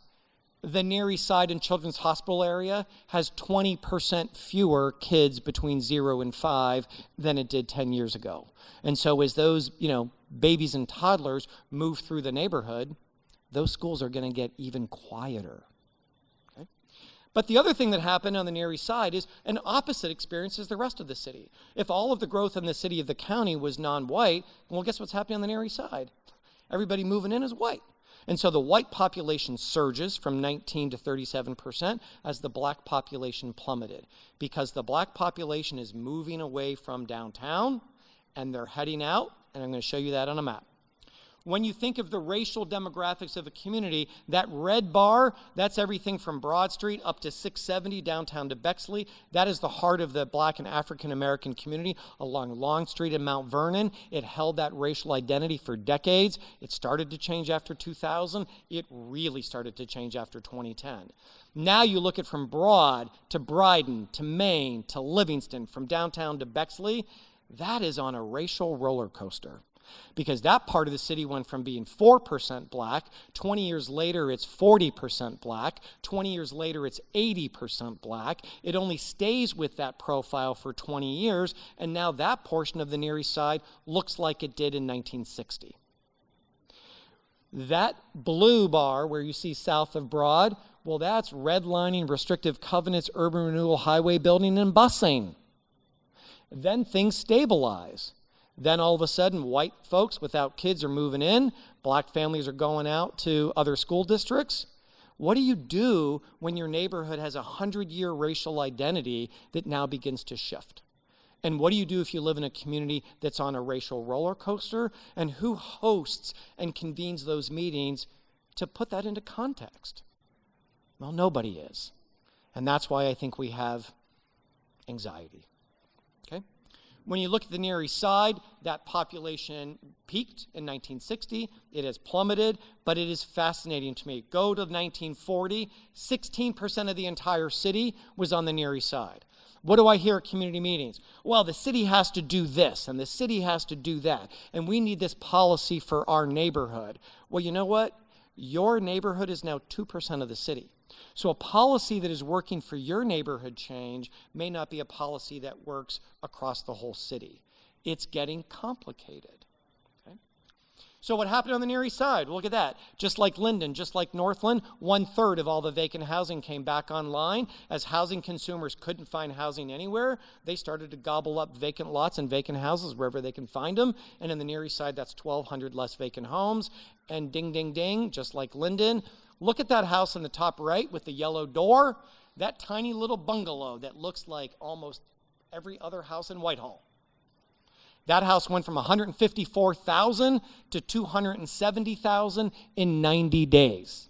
the Near East Side and Children's Hospital area has 20% fewer kids between 0 and 5 than it did 10 years ago. And so as those, babies and toddlers move through the neighborhood, those schools are going to get even quieter. Okay? But the other thing that happened on the Near East Side is an opposite experience as the rest of the city. If all of the growth in the city of the county was non-white, well, guess what's happening on the Near East Side? Everybody moving in is white. And so the white population surges from 19 to 37% as the black population plummeted, because the black population is moving away from downtown and they're heading out, and I'm going to show you that on a map. When you think of the racial demographics of a community, that red bar, that's everything from Broad Street up to 670 downtown to Bexley. That is the heart of the Black and African American community along Long Street and Mount Vernon. It held that racial identity for decades. It started to change after 2000. It really started to change after 2010. Now you look at from Broad to Bryden to Maine to Livingston, from downtown to Bexley, that is on a racial roller coaster. Because that part of the city went from being 4% black, 20 years later it's 40% black, 20 years later it's 80% black. It only stays with that profile for 20 years, and now that portion of the Near East Side looks like it did in 1960. That blue bar where you see south of Broad, well, that's redlining, restrictive covenants, urban renewal, highway building, and busing. Then things stabilize. Then all of a sudden, white folks without kids are moving in. Black families are going out to other school districts. What do you do when your neighborhood has a 100-year racial identity that now begins to shift? And what do you do if you live in a community that's on a racial roller coaster? And who hosts and convenes those meetings to put that into context? Well, nobody is. And that's why I think we have anxiety. Okay? When you look at the Near East Side, that population peaked in 1960. It has plummeted, but it is fascinating to me. Go to 1940, 16% of the entire city was on the Near East Side. What do I hear at community meetings? Well, the city has to do this, and the city has to do that, and we need this policy for our neighborhood. Well, you know what? Your neighborhood is now 2% of the city. So a policy that is working for your neighborhood change may not be a policy that works across the whole city. It's getting complicated. Okay? So what happened on the Near East Side? Look at that. Just like Linden, just like Northland, 1/3 of all the vacant housing came back online. As housing consumers couldn't find housing anywhere, they started to gobble up vacant lots and vacant houses wherever they can find them. And in the Near East Side, that's 1,200 less vacant homes. And ding, ding, ding, just like Linden. Look at that house in the top right with the yellow door. That tiny little bungalow that looks like almost every other house in Whitehall. That house went from $154,000 to $270,000 in 90 days.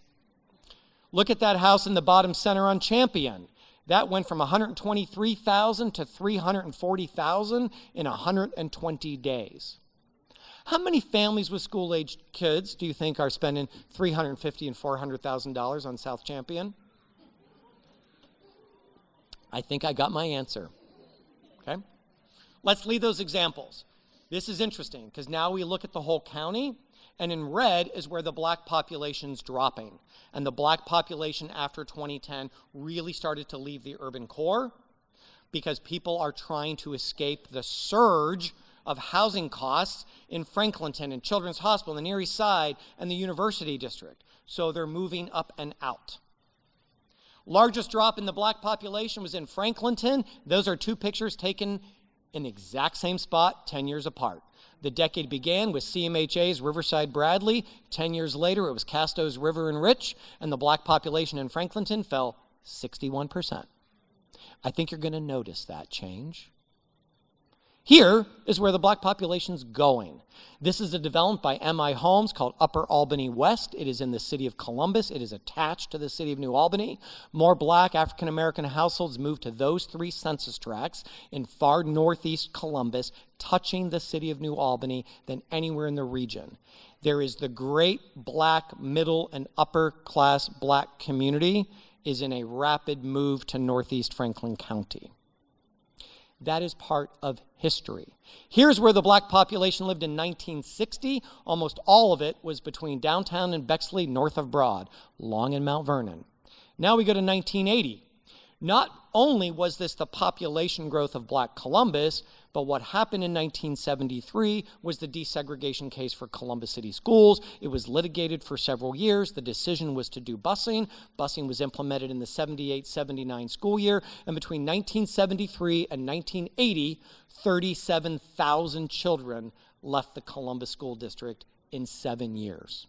Look at that house in the bottom center on Champion. That went from $123,000 to $340,000 in 120 days. How many families with school-aged kids do you think are spending $350,000 and $400,000 on South Champion? I think I got my answer. Okay? Let's leave those examples. This is interesting because now we look at the whole county, and in red is where the black population's dropping. And the black population after 2010 really started to leave the urban core because people are trying to escape the surge of housing costs in Franklinton and Children's Hospital, the Near East Side, and the University District. So they're moving up and out. Largest drop in the black population was in Franklinton. Those are two pictures taken in the exact same spot 10 years apart. The decade began with CMHA's Riverside Bradley. 10 years later, it was Casto's River and Rich, and the black population in Franklinton fell 61%. I think you're going to notice that change. Here is where the black population's going. This is a development by M.I. Homes called Upper Albany West. It is in the city of Columbus. It is attached to the city of New Albany. More black African-American households moved to those 3 census tracts in far northeast Columbus, touching the city of New Albany, than anywhere in the region. There is the great black middle and upper class black community is in a rapid move to northeast Franklin County. That is part of history. Here's where the black population lived in 1960. Almost all of it was between downtown and Bexley, north of Broad, Long and Mount Vernon. Now we go to 1980. Not only was this the population growth of black Columbus, but what happened in 1973 was the desegregation case for Columbus City Schools. It was litigated for several years. The decision was to do busing. Busing was implemented in the 78-79 school year. And between 1973 and 1980, 37,000 children left the Columbus School District in 7 years.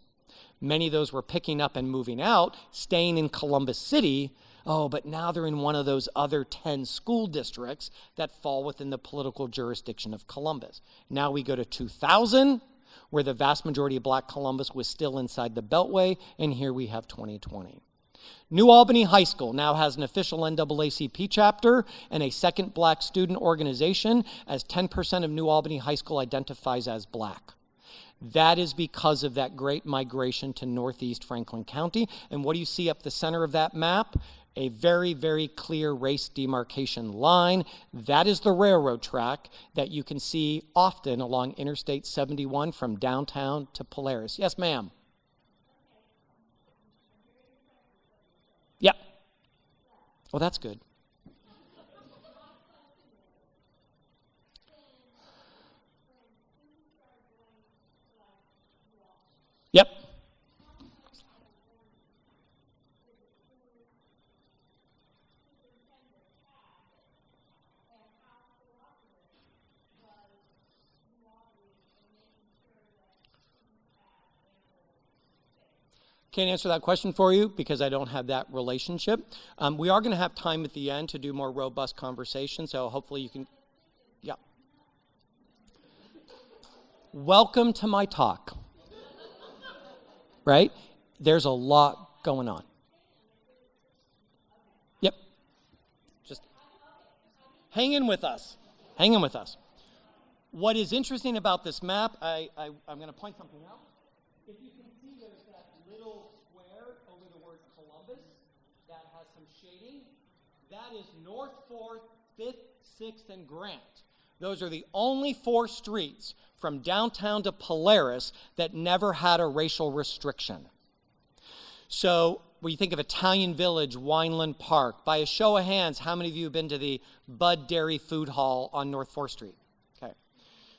Many of those were picking up and moving out, staying in Columbus City. Oh, but now they're in one of those other 10 school districts that fall within the political jurisdiction of Columbus. Now we go to 2000, where the vast majority of black Columbus was still inside the Beltway, and here we have 2020. New Albany High School now has an official NAACP chapter and a second black student organization, as 10% of New Albany High School identifies as black. That is because of that great migration to northeast Franklin County. And what do you see up the center of that map? A very, very clear race demarcation line. That is the railroad track that you can see often along Interstate 71 from downtown to Polaris. Yes, ma'am. Yep. Well, that's good. Yep. Can't answer that question for you because I don't have that relationship. We are going to have time at the end to do more robust conversation, so hopefully you can, yeah. Welcome to my talk. Right? There's a lot going on. Yep. Just hang in with us. Hang in with us. What is interesting about this map, I'm going to point something out. If you can see, there's that little square over the word Columbus that has some shading. That is North 4th, 5th, 6th, and Grant. Those are the only 4 streets from downtown to Polaris that never had a racial restriction. So when you think of Italian Village, Wineland Park, by a show of hands, how many of you have been to the Bud Dairy Food Hall on North 4th Street? Okay.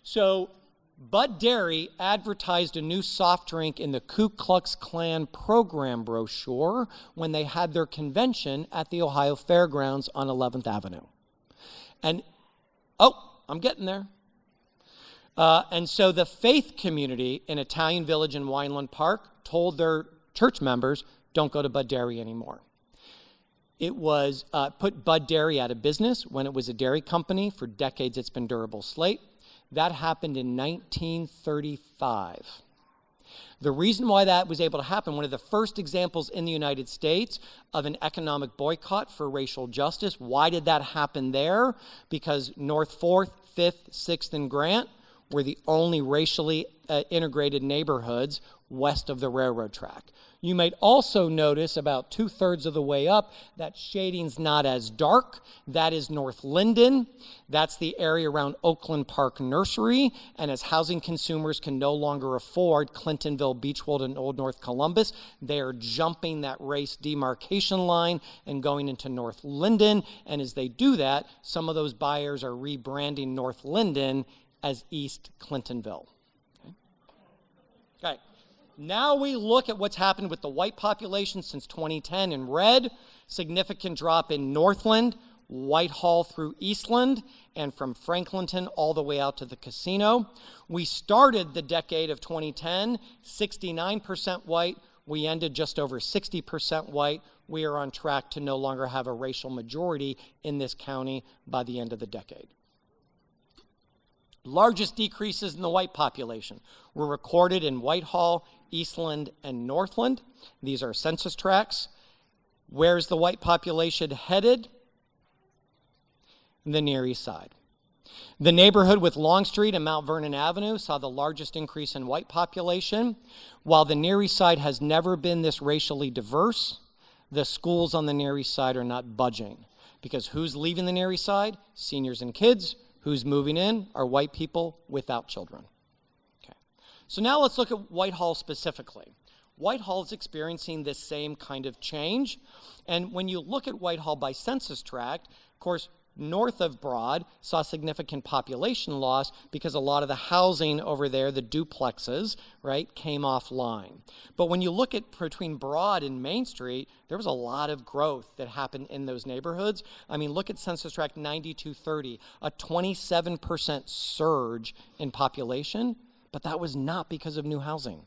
So Bud Dairy advertised a new soft drink in the Ku Klux Klan program brochure when they had their convention at the Ohio Fairgrounds on 11th Avenue. And, I'm getting there. And so the faith community in Italian Village in Wineland Park told their church members, don't go to Bud Dairy anymore. It was put Bud Dairy out of business when it was a dairy company. For decades, it's been durable slate. That happened in 1935. The reason why that was able to happen, one of the first examples in the United States of an economic boycott for racial justice, why did that happen there? Because North 4th, 5th, 6th, and Grant were the only racially integrated neighborhoods west of the railroad track. You might also notice about 2/3 of the way up that shading's not as dark. That is North Linden. That's the area around Oakland Park Nursery. And as housing consumers can no longer afford Clintonville, Beechwold, and Old North Columbus, they are jumping that race demarcation line and going into North Linden. And as they do that, some of those buyers are rebranding North Linden as East Clintonville. Okay. Now we look at what's happened with the white population since 2010 in red, significant drop in Northland, Whitehall through Eastland, and from Franklinton all the way out to the casino. We started the decade of 2010, 69% white. We ended just over 60% white. We are on track to no longer have a racial majority in this county by the end of the decade. Largest decreases in the white population were recorded in Whitehall, Eastland, and Northland. These are census tracts. Where's the white population headed? The Near East Side. The neighborhood with Longstreet and Mount Vernon Avenue saw the largest increase in white population. While the Near East Side has never been this racially diverse, the schools on the Near East Side are not budging. Because who's leaving the Near East Side? Seniors and kids. Who's moving in are white people without children. Okay. So now let's look at Whitehall specifically. Whitehall is experiencing this same kind of change. And when you look at Whitehall by census tract, of course, north of Broad saw significant population loss because a lot of the housing over there, the duplexes, right, came offline. But when you look at between Broad and Main Street, there was a lot of growth that happened in those neighborhoods. I mean, look at Census Tract 9230, a 27% surge in population, but that was not because of new housing.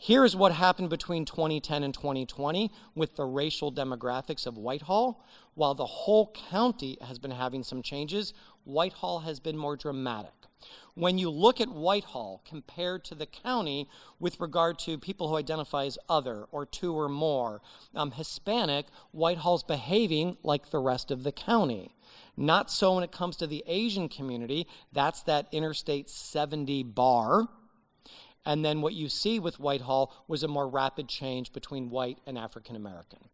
Here's what happened between 2010 and 2020 with the racial demographics of Whitehall. While the whole county has been having some changes, Whitehall has been more dramatic. When you look at Whitehall compared to the county with regard to people who identify as other or two or more, Hispanic, Whitehall's behaving like the rest of the county. Not so when it comes to the Asian community. That's that Interstate 70 bar. And then what you see with Whitehall was a more rapid change between white and African American.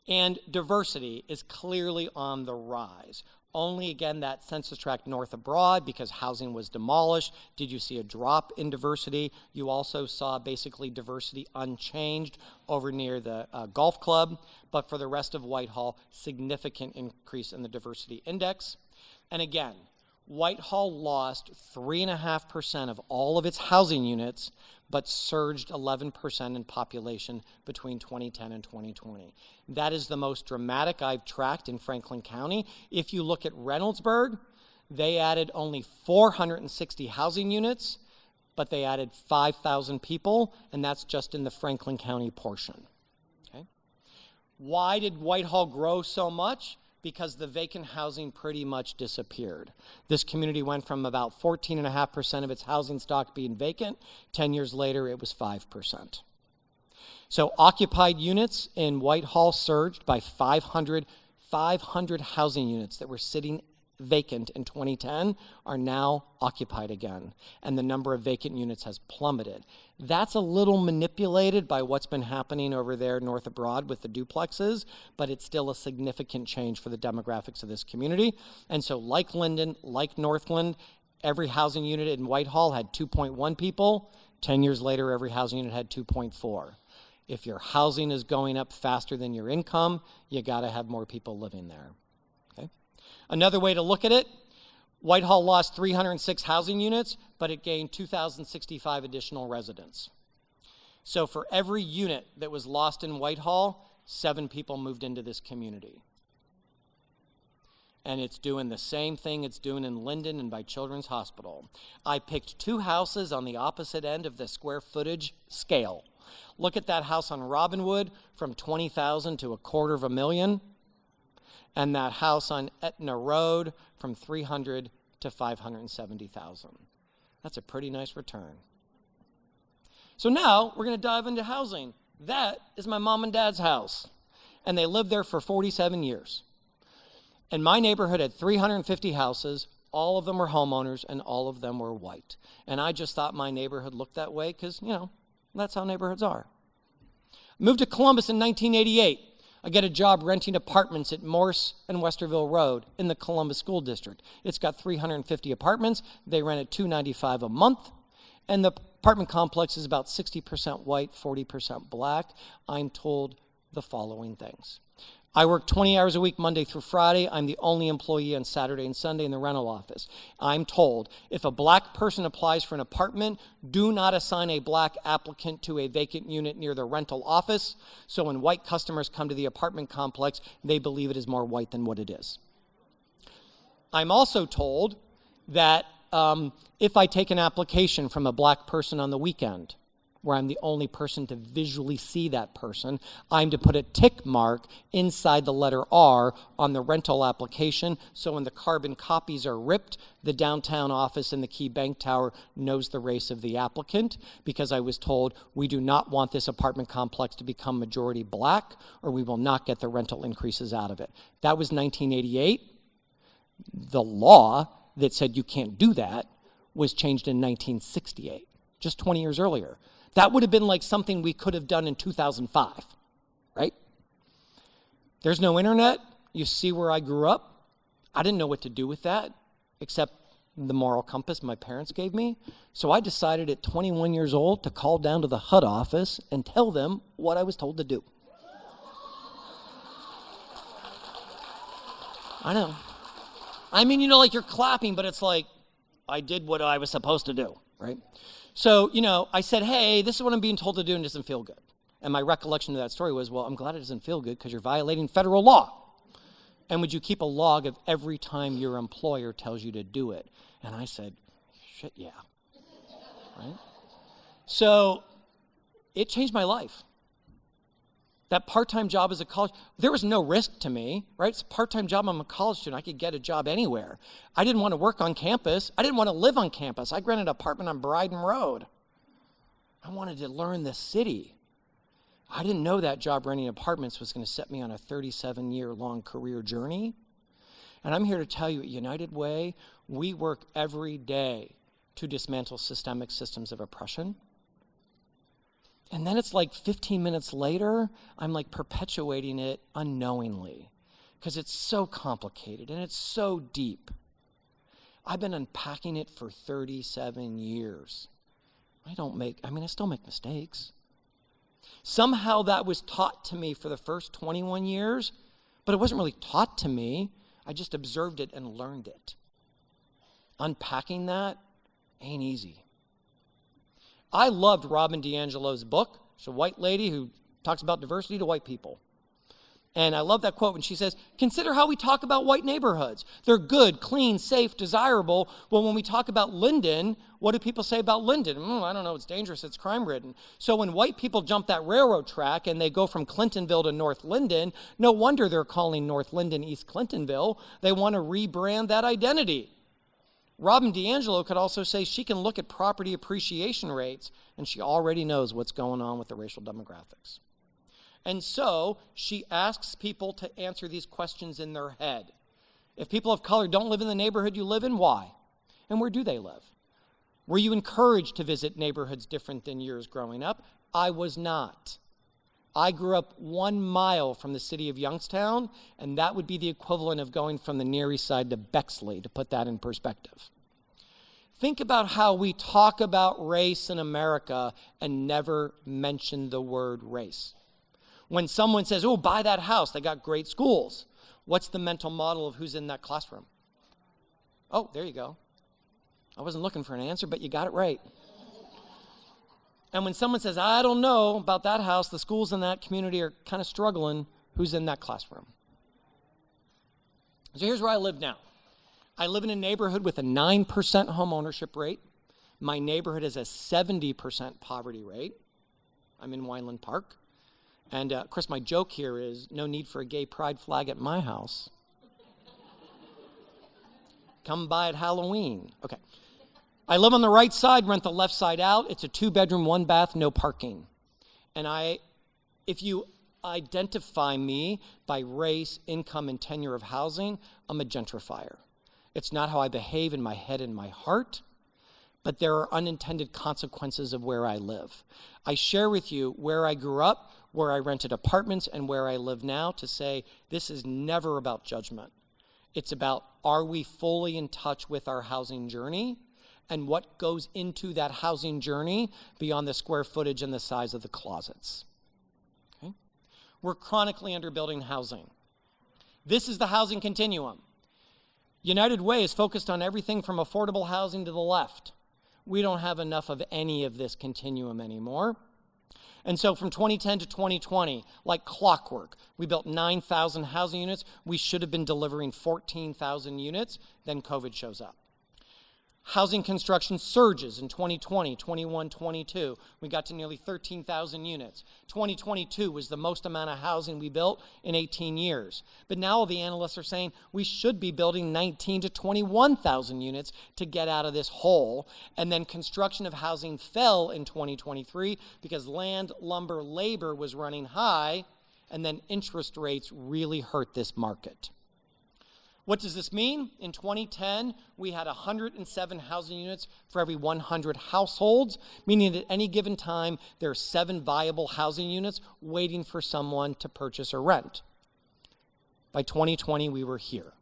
And diversity is clearly on the rise. Only, again, that census tract north of Broad, because housing was demolished, did you see a drop in diversity. You also saw basically diversity unchanged over near the golf club. But for the rest of Whitehall, significant increase in the diversity index. And again, Whitehall lost 3.5% of all of its housing units, but surged 11% in population between 2010 and 2020. That is the most dramatic I've tracked in Franklin County. If you look at Reynoldsburg, they added only 460 housing units, but they added 5,000 people, and that's just in the Franklin County portion. Okay? Why did Whitehall grow so much? Because the vacant housing pretty much disappeared. This community went from about 14.5% of its housing stock being vacant. 10 years later, it was 5%. So occupied units in Whitehall surged by 500 housing units that were sitting vacant in 2010 are now occupied again, and the number of vacant units has plummeted. That's a little manipulated by what's been happening over there north of Broad with the duplexes, but it's still a significant change for the demographics of this community. And so like Linden, like Northland, every housing unit in Whitehall had 2.1 people. 10 years later, every housing unit had 2.4. If your housing is going up faster than your income, you got to have more people living there. Okay? Another way to look at it, Whitehall lost 306 housing units, but it gained 2,065 additional residents. So for every unit that was lost in Whitehall, 7 people moved into this community. And it's doing the same thing it's doing in Linden and by Children's Hospital. I picked 2 houses on the opposite end of the square footage scale. Look at that house on Robinwood from 20,000 to $250,000, and that house on Etna Road from 300 to 570,000. That's a pretty nice return. So now we're going to dive into housing. That is my mom and dad's house, and they lived there for 47 years. And my neighborhood had 350 houses. All of them were homeowners, and all of them were white. And I just thought my neighborhood looked that way because, that's how neighborhoods are. Moved to Columbus in 1988. I get a job renting apartments at Morse and Westerville Road in the Columbus School District. It's got 350 apartments. They rent at $295 a month. And the apartment complex is about 60% white, 40% black. I'm told the following things. I work 20 hours a week, Monday through Friday. I'm the only employee on Saturday and Sunday in the rental office. I'm told if a black person applies for an apartment, do not assign a black applicant to a vacant unit near the rental office. So when white customers come to the apartment complex, they believe it is more white than what it is. I'm also told that if I take an application from a black person on the weekend, where I'm the only person to visually see that person, I'm to put a tick mark inside the letter R on the rental application, so when the carbon copies are ripped, the downtown office in the Key Bank Tower knows the race of the applicant, because I was told we do not want this apartment complex to become majority black, or we will not get the rental increases out of it. That was 1988. The law that said you can't do that was changed in 1968, just 20 years earlier. That would have been like something we could have done in 2005, right? There's no internet. You see where I grew up. I didn't know what to do with that, except the moral compass my parents gave me. So I decided at 21 years old to call down to the HUD office and tell them what I was told to do. I know. I mean, like you're clapping, but it's like, I did what I was supposed to do, right? So, I said, hey, this is what I'm being told to do and it doesn't feel good. And my recollection of that story was, well, I'm glad it doesn't feel good because you're violating federal law. And would you keep a log of every time your employer tells you to do it? And I said, shit, yeah. Right? So it changed my life. That part-time job as a college, there was no risk to me, right? It's a part-time job. I'm a college student. I could get a job anywhere. I didn't want to work on campus. I didn't want to live on campus. I rented an apartment on Bryden Road. I wanted to learn the city. I didn't know that job renting apartments was going to set me on a 37-year-long career journey. And I'm here to tell you at United Way, we work every day to dismantle systemic systems of oppression. And then it's like 15 minutes later, I'm like perpetuating it unknowingly because it's so complicated and it's so deep. I've been unpacking it for 37 years. I still make mistakes. Somehow that was taught to me for the first 21 years, but it wasn't really taught to me. I just observed it and learned it. Unpacking that ain't easy. I loved Robin DiAngelo's book. She's a white lady who talks about diversity to white people. And I love that quote when she says, consider how we talk about white neighborhoods. They're good, clean, safe, desirable. Well, when we talk about Linden, what do people say about Linden? I don't know, it's dangerous, it's crime-ridden. So when white people jump that railroad track and they go from Clintonville to North Linden, no wonder they're calling North Linden East Clintonville. They want to rebrand that identity. Robin DiAngelo could also say she can look at property appreciation rates and she already knows what's going on with the racial demographics. And so she asks people to answer these questions in their head. If people of color don't live in the neighborhood you live in, why? And where do they live? Were you encouraged to visit neighborhoods different than yours growing up? I was not. I grew up 1 mile from the city of Youngstown, and that would be the equivalent of going from the Near East Side to Bexley, to put that in perspective. Think about how we talk about race in America and never mention the word race. When someone says, oh, buy that house, they got great schools, what's the mental model of who's in that classroom? Oh, there you go. I wasn't looking for an answer, but you got it right. And when someone says, I don't know about that house, the schools in that community are kind of struggling, who's in that classroom? So here's where I live now. I live in a neighborhood with a 9% home ownership rate. My neighborhood has a 70% poverty rate. I'm in Wineland Park. And of course, my joke here is no need for a gay pride flag at my house. Come by at Halloween. Okay. I live on the right side, rent the left side out. It's a 2-bedroom, 1-bath, no parking. And if you identify me by race, income, and tenure of housing, I'm a gentrifier. It's not how I behave in my head and my heart, but there are unintended consequences of where I live. I share with you where I grew up, where I rented apartments, and where I live now to say this is never about judgment. It's about, are we fully in touch with our housing journey and what goes into that housing journey beyond the square footage and the size of the closets? Okay? We're chronically underbuilding housing. This is the housing continuum. United Way is focused on everything from affordable housing to the left. We don't have enough of any of this continuum anymore. And so from 2010 to 2020, like clockwork, we built 9,000 housing units. We should have been delivering 14,000 units. Then COVID shows up. Housing construction surges in 2020, 21, 22. We got to nearly 13,000 units. 2022 was the most amount of housing we built in 18 years. But now all the analysts are saying we should be building 19 to 21,000 units to get out of this hole. And then construction of housing fell in 2023 because land, lumber, labor was running high, and then interest rates really hurt this market. What does this mean? In 2010, we had 107 housing units for every 100 households, meaning at any given time, there are 7 viable housing units waiting for someone to purchase or rent. By 2020, we were here.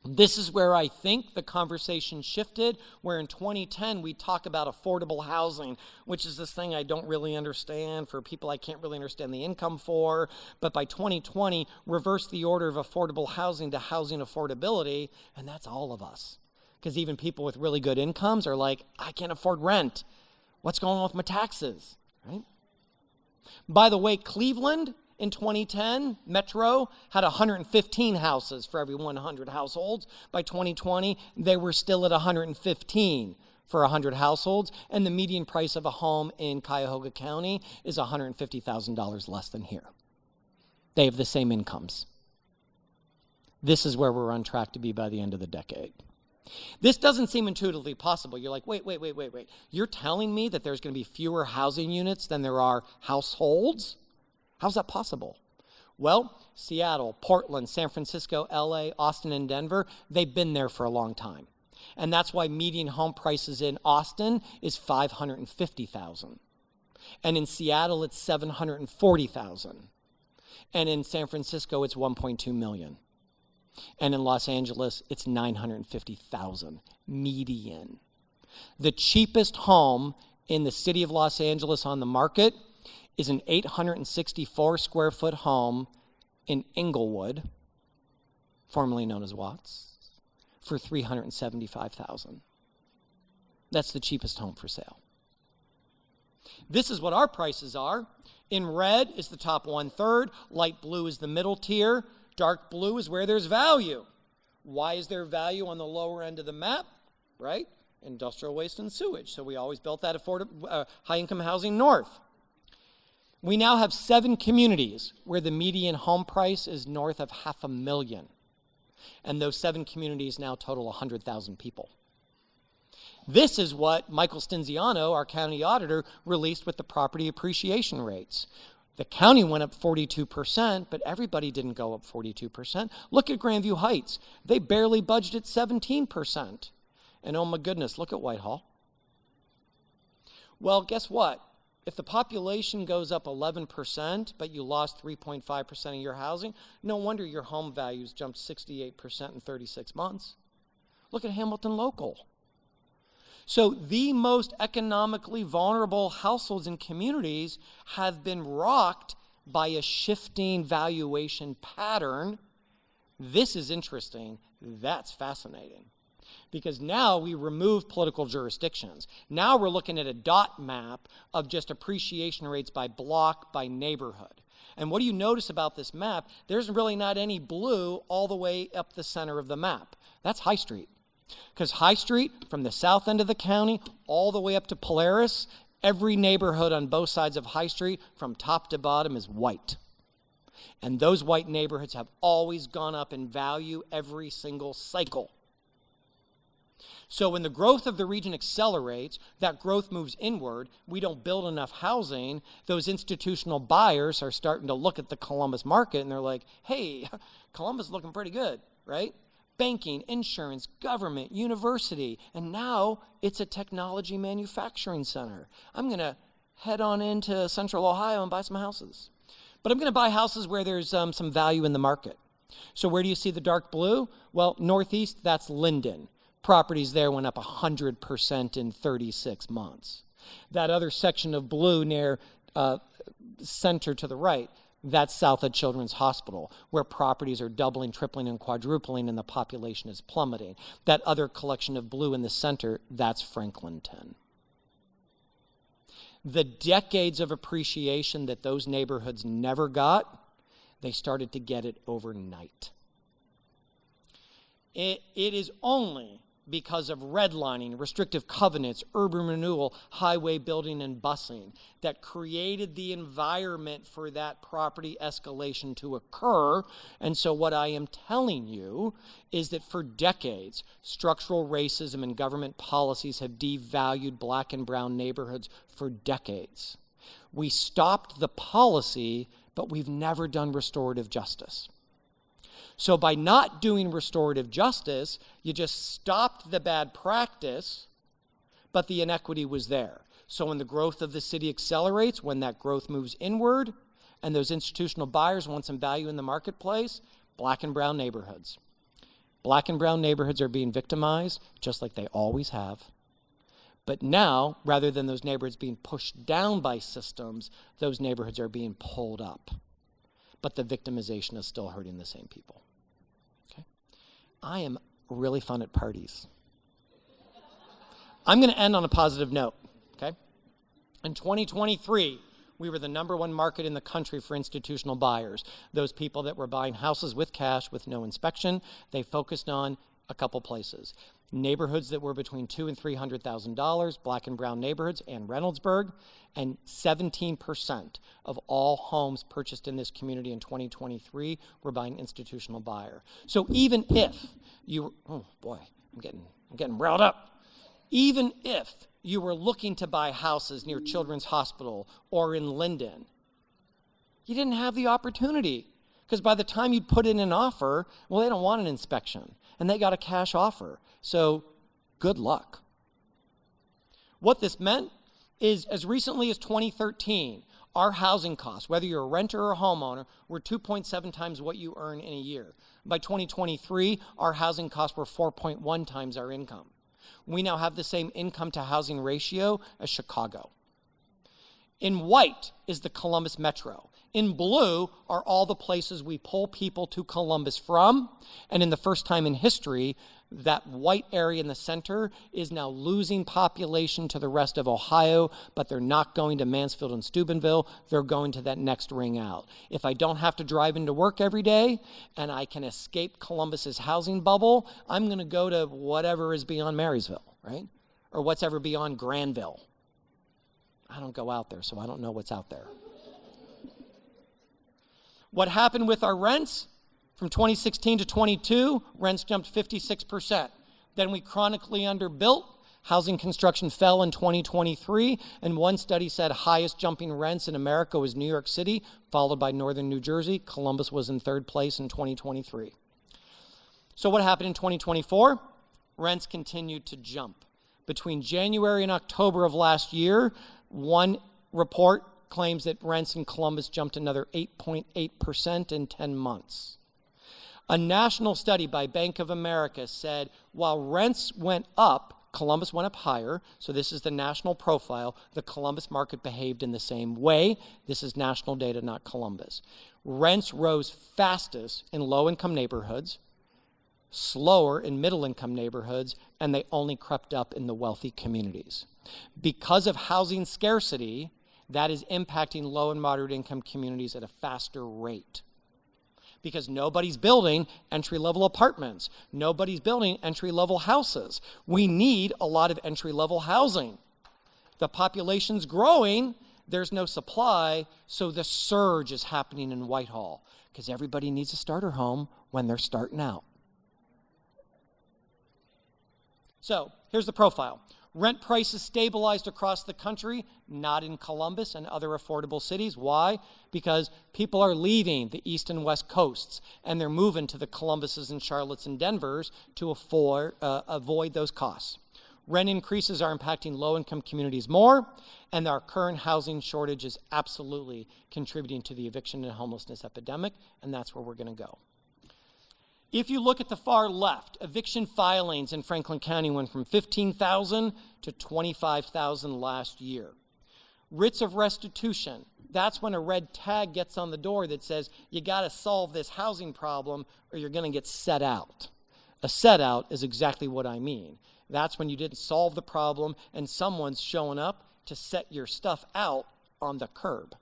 This is where I think the conversation shifted, where in 2010 we talk about affordable housing, which is this thing I don't really understand for people I can't really understand the income for. But by 2020, reverse the order of affordable housing to housing affordability, and that's all of us. Because even people with really good incomes are like, I can't afford rent. What's going on with my taxes, right? By the way, Cleveland, in 2010, Metro had 115 houses for every 100 households. By 2020, they were still at 115 for 100 households, and the median price of a home in Cuyahoga County is $150,000 less than here. They have the same incomes. This is where we're on track to be by the end of the decade. This doesn't seem intuitively possible. You're like, wait. You're telling me that there's going to be fewer housing units than there are households? How's that possible? Well, Seattle, Portland, San Francisco, LA, Austin, and Denver, they've been there for a long time. And that's why median home prices in Austin is $550,000. And in Seattle, it's $740,000. And in San Francisco, it's $1.2 million. And in Los Angeles, it's $950,000 median. The cheapest home in the city of Los Angeles on the market is an 864 square foot home in Inglewood, formerly known as Watts, for $375,000. That's the cheapest home for sale. This is what our prices are. In red is the top 1/3, light blue is the middle tier, dark blue is where there's value. Why is there value on the lower end of the map? Right? Industrial waste and sewage. So we always built that affordable, high-income housing north. We now have 7 communities where the median home price is north of $500,000. And those 7 communities now total 100,000 people. This is what Michael Stinziano, our county auditor, released with the property appreciation rates. The county went up 42%, but everybody didn't go up 42%. Look at Grandview Heights. They barely budgeted 17%. And oh my goodness, look at Whitehall. Well, guess what? If the population goes up 11%, but you lost 3.5% of your housing, no wonder your home values jumped 68% in 36 months. Look at Hamilton Local. So the most economically vulnerable households and communities have been rocked by a shifting valuation pattern This is interesting. That's fascinating. Because now we remove political jurisdictions. Now we're looking at a dot map of just appreciation rates by block, by neighborhood. And what do you notice about this map? There's really not any blue all the way up the center of the map. That's High Street. Because High Street, from the south end of the county all the way up to Polaris, every neighborhood on both sides of High Street, from top to bottom, is white. And those white neighborhoods have always gone up in value every single cycle. So when the growth of the region accelerates, that growth moves inward, we don't build enough housing, those institutional buyers are starting to look at the Columbus market and they're like, hey, Columbus is looking pretty good, right? Banking, insurance, government, university, and now it's a technology manufacturing center. I'm going to head on into Central Ohio and buy some houses. But I'm going to buy houses where there's some value in the market. So where do you see the dark blue? Well, northeast, that's Linden. Properties there went up 100% in 36 months. That other section of blue near center to the right, that's south of Children's Hospital, where properties are doubling, tripling, and quadrupling, and the population is plummeting. That other collection of blue in the center, that's Franklinton. The decades of appreciation that those neighborhoods never got, they started to get it overnight. It is only because of redlining, restrictive covenants, urban renewal, highway building, and busing that created the environment for that property escalation to occur. And so what I am telling you is that for decades, structural racism and government policies have devalued black and brown neighborhoods for decades. We stopped the policy, but we've never done restorative justice. So by not doing restorative justice, you just stopped the bad practice, but the inequity was there. So when the growth of the city accelerates, when that growth moves inward, and those institutional buyers want some value in the marketplace, black and brown neighborhoods. Black and brown neighborhoods are being victimized, just like they always have. But now, rather than those neighborhoods being pushed down by systems, those neighborhoods are being pulled up. But the victimization is still hurting the same people. Okay? I am really fun at parties. I'm going to end on a positive note. Okay? In 2023, we were the #1 market in the country for institutional buyers. Those people that were buying houses with cash with no inspection, they focused on a couple places. Neighborhoods that were between $200,000 and $300,000, black and brown neighborhoods, and Reynoldsburg, and 17% of all homes purchased in this community in 2023 were by an institutional buyer. So even if you were, oh boy, I'm getting riled up. Even if you were looking to buy houses near Children's Hospital or in Linden, you didn't have the opportunity. Because by the time you'd put in an offer, well, they don't want an inspection. And they got a cash offer. So good luck. What this meant is as recently as 2013, our housing costs, whether you're a renter or a homeowner, were 2.7 times what you earn in a year. By 2023, our housing costs were 4.1 times our income. We now have the same income to housing ratio as Chicago. In white is the Columbus Metro. In blue are all the places we pull people to Columbus from. And in the first time in history, that white area in the center is now losing population to the rest of Ohio, but they're not going to Mansfield and Steubenville. They're going to that next ring out. If I don't have to drive into work every day and I can escape Columbus's housing bubble, I'm going to go to whatever is beyond Marysville, right? Or what's ever beyond Granville. I don't go out there, so I don't know what's out there. What happened with our rents? From 2016 to 22, rents jumped 56%. Then we chronically underbuilt. Housing construction fell in 2023, and one study said highest jumping rents in America was New York City, followed by northern New Jersey. Columbus was in third place in 2023. So what happened in 2024? Rents continued to jump. Between January and October of last year, one report claims that rents in Columbus jumped another 8.8% in 10 months. A national study by Bank of America said while rents went up Columbus went up higher, so this is the national profile. The Columbus market behaved in the same way. This is national data, not Columbus. Rents rose fastest in low-income neighborhoods, slower in middle-income neighborhoods, and they only crept up in the wealthy communities. Because of housing scarcity, that is impacting low and moderate income communities at a faster rate. Because nobody's building entry-level apartments. Nobody's building entry-level houses. We need a lot of entry-level housing. The population's growing, there's no supply, so the surge is happening in Whitehall because everybody needs a starter home when they're starting out. So here's the profile. Rent prices stabilized across the country, not in Columbus and other affordable cities. Why? Because people are leaving the east and west coasts, and they're moving to the Columbuses and Charlottes and Denvers to avoid those costs. Rent increases are impacting low-income communities more, and our current housing shortage is absolutely contributing to the eviction and homelessness epidemic, and that's where we're going to go. If you look at the far left, eviction filings in Franklin County went from 15,000 to 25,000 last year. Writs of restitution, that's when a red tag gets on the door that says, you got to solve this housing problem or you're going to get set out. A set out is exactly what I mean. That's when you didn't solve the problem and someone's showing up to set your stuff out on the curb.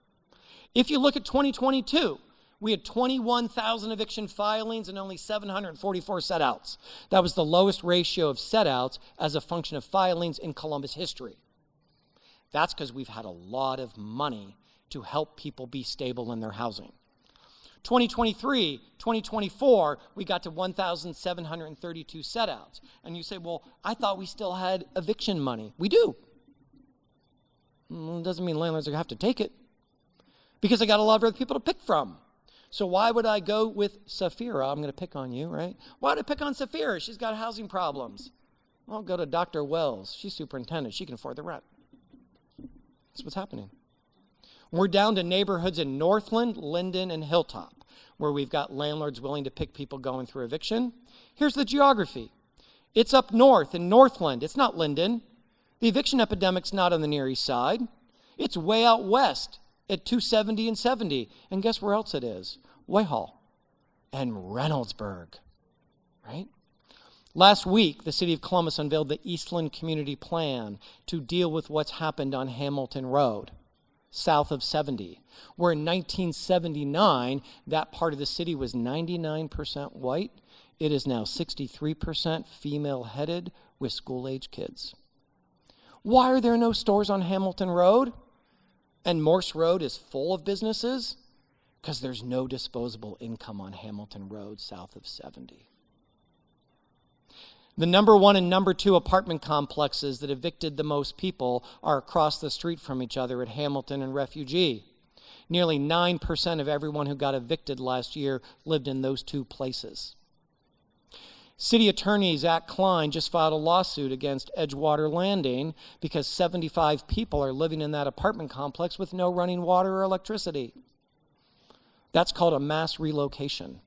If you look at 2022, we had 21,000 eviction filings and only 744 set-outs. That was the lowest ratio of set-outs as a function of filings in Columbus history. That's because we've had a lot of money to help people be stable in their housing. 2023, 2024, we got to 1,732 set-outs. And you say, well, I thought we still had eviction money. We do. It doesn't mean landlords are going to have to take it because they got a lot of other people to pick from. So why would I go with Safira? I'm going to pick on you, right? Why would I pick on Safira? She's got housing problems. I'll go to Dr. Wells. She's superintendent. She can afford the rent. That's what's happening. We're down to neighborhoods in Northland, Linden, and Hilltop, where we've got landlords willing to pick people going through eviction. Here's the geography. It's up north in Northland. It's not Linden. The eviction epidemic's not on the Near East Side. It's way out west at 270 and 70. And guess where else it is? Whitehall and Reynoldsburg, right? Last week, the city of Columbus unveiled the Eastland Community Plan to deal with what's happened on Hamilton Road, south of 70, where in 1979, that part of the city was 99% white. It is now 63% female-headed with school-age kids. Why are there no stores on Hamilton Road? And Morse Road is full of businesses? Because there's no disposable income on Hamilton Road south of 70. The number 1 and number 2 apartment complexes that evicted the most people are across the street from each other at Hamilton and Refugee. Nearly 9% of everyone who got evicted last year lived in those two places. City Attorney Zach Klein just filed a lawsuit against Edgewater Landing because 75 people are living in that apartment complex with no running water or electricity. That's called a mass relocation.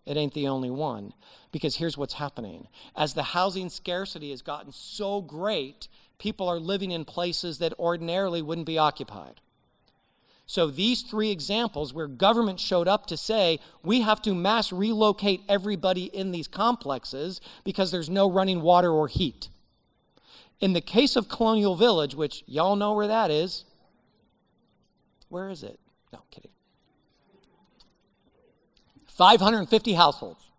It ain't the only one, because here's what's happening. As the housing scarcity has gotten so great, people are living in places that ordinarily wouldn't be occupied. So these 3 examples where government showed up to say, we have to mass relocate everybody in these complexes because there's no running water or heat. In the case of Colonial Village, which y'all know where that is, where is it? No, kidding. 550 households.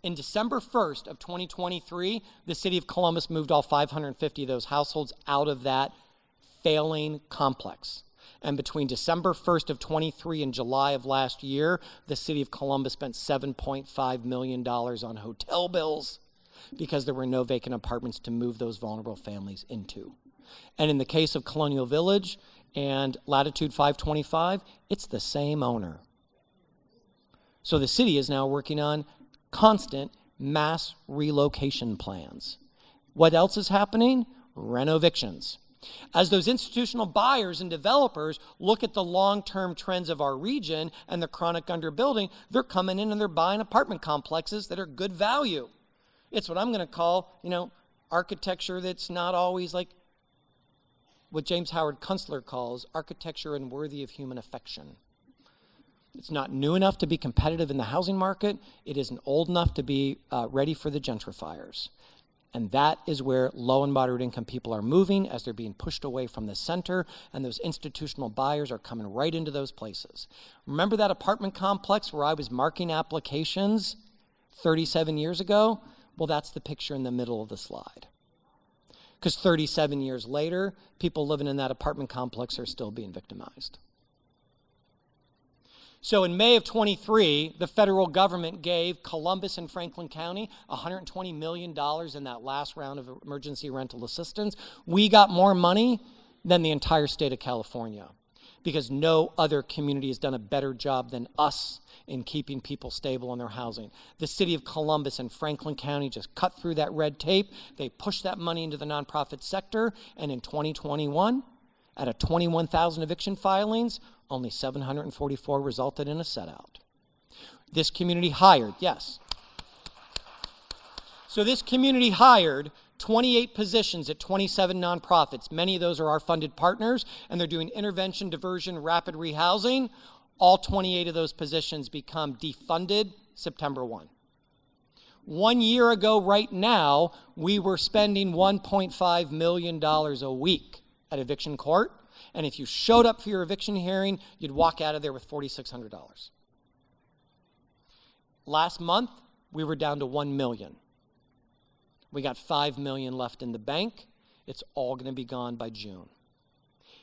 In December 1st of 2023, the city of Columbus moved all 550 of those households out of that failing complex. And between December 1st of 23 and July of last year, the city of Columbus spent $7.5 million on hotel bills because there were no vacant apartments to move those vulnerable families into. And in the case of Colonial Village and Latitude 525, it's the same owner. So the city is now working on constant mass relocation plans. What else is happening? Renovictions. As those institutional buyers and developers look at the long-term trends of our region and the chronic underbuilding, they're coming in and they're buying apartment complexes that are good value. It's what I'm going to call, architecture that's not always like what James Howard Kunstler calls architecture unworthy of human affection. It's not new enough to be competitive in the housing market. It isn't old enough to be ready for the gentrifiers. And that is where low and moderate income people are moving as they're being pushed away from the center, and those institutional buyers are coming right into those places. Remember that apartment complex where I was marking applications 37 years ago? Well, that's the picture in the middle of the slide. Because 37 years later, people living in that apartment complex are still being victimized. So in May of 23, the federal government gave Columbus and Franklin County $120 million in that last round of emergency rental assistance. We got more money than the entire state of California because no other community has done a better job than us in keeping people stable in their housing. The city of Columbus and Franklin County just cut through that red tape. They pushed that money into the nonprofit sector, and in 2021, out of 21,000 eviction filings, only 744 resulted in a set-out. This community hired, yes. So this community hired 28 positions at 27 nonprofits. Many of those are our funded partners, and they're doing intervention, diversion, rapid rehousing. All 28 of those positions become defunded September 1. 1 year ago right now, we were spending $1.5 million a week at eviction court. And if you showed up for your eviction hearing, you'd walk out of there with $4,600. Last month, we were down to 1 million. We got 5 million left in the bank. It's all going to be gone by June.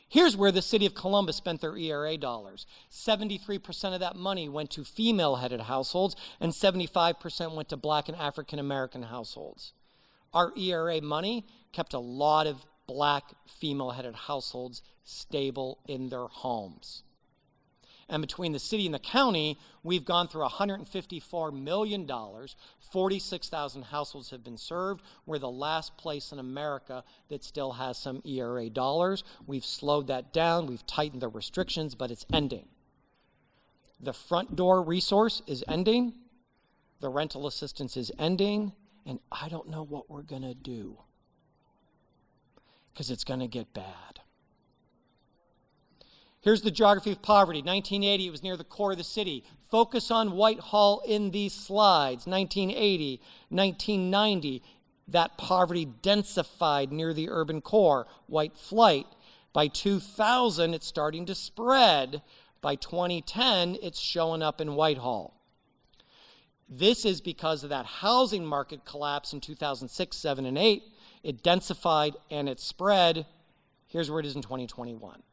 Here's where the city of Columbus spent their ERA dollars. 73% of that money went to female-headed households, and 75% went to Black and African American households. Our ERA money kept a lot of Black female-headed households stable in their homes. And between the city and the county, we've gone through $154 million. 46,000 households have been served. We're the last place in America that still has some ERA dollars. We've slowed that down. We've tightened the restrictions, but it's ending. The front door resource is ending. The rental assistance is ending. And I don't know what we're going to do, because it's going to get bad. Here's the geography of poverty. 1980, it was near the core of the city. Focus on Whitehall in these slides. 1980, 1990, that poverty densified near the urban core. White flight. By 2000, it's starting to spread. By 2010, it's showing up in Whitehall. This is because of that housing market collapse in 2006, 7, and 8. It densified and it spread. Here's where it is in 2021.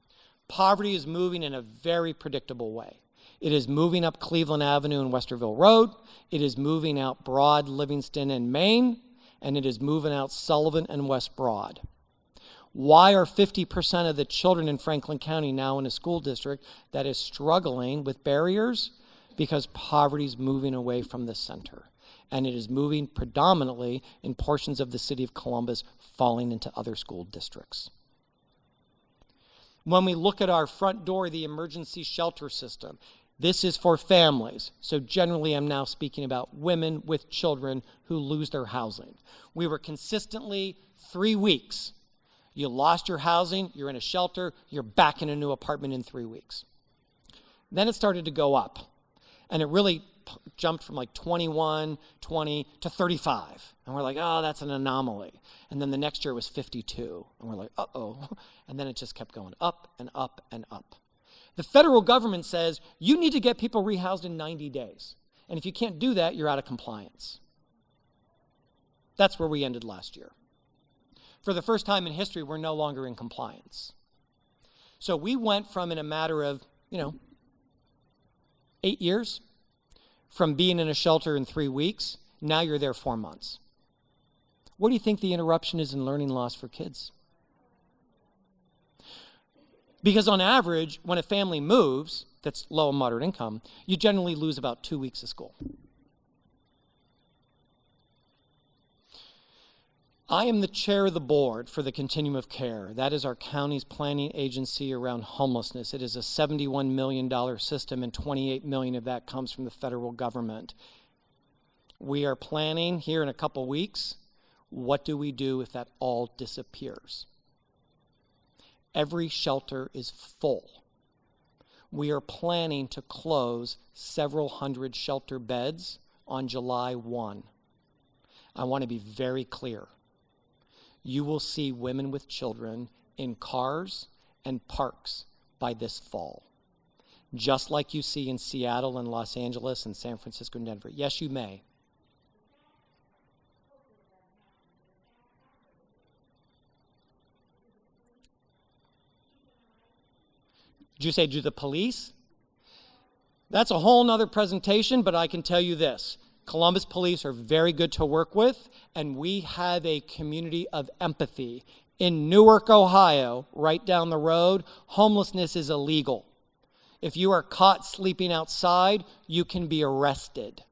Poverty is moving in a very predictable way. It is moving up Cleveland Avenue and Westerville Road. It is moving out Broad, Livingston, and Main. And it is moving out Sullivan and West Broad. Why are 50% of the children in Franklin County now in a school district that is struggling with barriers? Because poverty is moving away from the center. And it is moving predominantly in portions of the city of Columbus, falling into other school districts. When we look at our front door, the emergency shelter system, this is for families. So generally, I'm now speaking about women with children who lose their housing. We were consistently 3 weeks. You lost your housing, you're in a shelter, you're back in a new apartment in 3 weeks. Then it started to go up. And it really jumped from like 21, 20 to 35. And we're like, oh, that's an anomaly. And then the next year was 52. And we're like, uh-oh. And then it just kept going up and up and up. The federal government says you need to get people rehoused in 90 days. And if you can't do that, you're out of compliance. That's where we ended last year. For the first time in history, we're no longer in compliance. So we went from, in a matter of, 8 years, from being in a shelter in 3 weeks, now you're there 4 months. What do you think the interruption is in learning loss for kids? Because on average, when a family moves that's low and moderate income, you generally lose about 2 weeks of school. I am the chair of the board for the Continuum of Care. That is our county's planning agency around homelessness. It is a $71 million system, and $28 million of that comes from the federal government. We are planning here in a couple weeks What do we do if that all disappears? Every shelter is full. We are planning to close several hundred shelter beds on July 1. I want to be very clear. You will see women with children in cars and parks by this fall, just like you see in Seattle and Los Angeles and San Francisco and Denver. Yes, you may. Did you say do the police? That's a whole nother presentation, but I can tell you this. Columbus police are very good to work with, and we have a community of empathy. In Newark, Ohio, right down the road, homelessness is illegal. If you are caught sleeping outside, you can be arrested.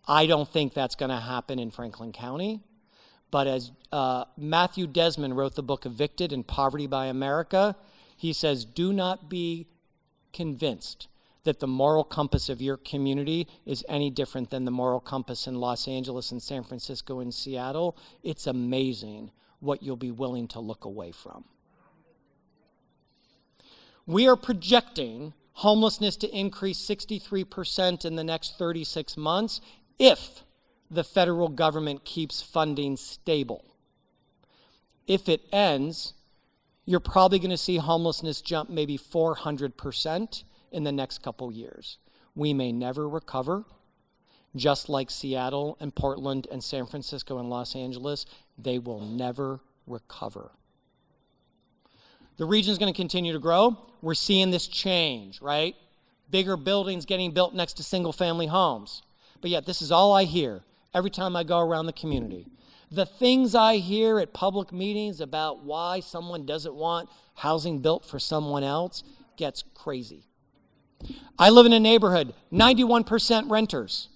I don't think that's going to happen in Franklin County. But as Matthew Desmond wrote the book Evicted and Poverty by America, he says, do not be convinced that the moral compass of your community is any different than the moral compass in Los Angeles and San Francisco and Seattle. It's amazing what you'll be willing to look away from. We are projecting homelessness to increase 63% in the next 36 months if the federal government keeps funding stable. If it ends, you're probably going to see homelessness jump maybe 400% in the next couple years. We may never recover, just like Seattle and Portland and San Francisco and Los Angeles. They will never recover. The region's going to continue to grow. We're seeing this change, right? Bigger buildings getting built next to single-family homes. But yet, this is all I hear every time I go around the community. The things I hear at public meetings about why someone doesn't want housing built for someone else gets crazy. I live in a neighborhood, 91% renters.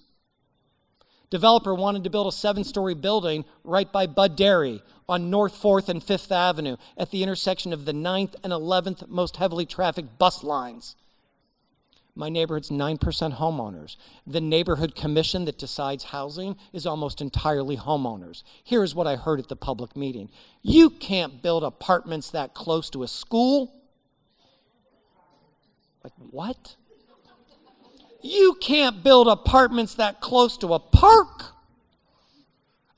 Developer wanted to build a 7-story building right by Bud Dairy on North 4th and 5th Avenue at the intersection of the 9th and 11th most heavily trafficked bus lines. My neighborhood's 9% homeowners. The neighborhood commission that decides housing is almost entirely homeowners. Here's what I heard at the public meeting. You can't build apartments that close to a school. Like, what? You can't build apartments that close to a park.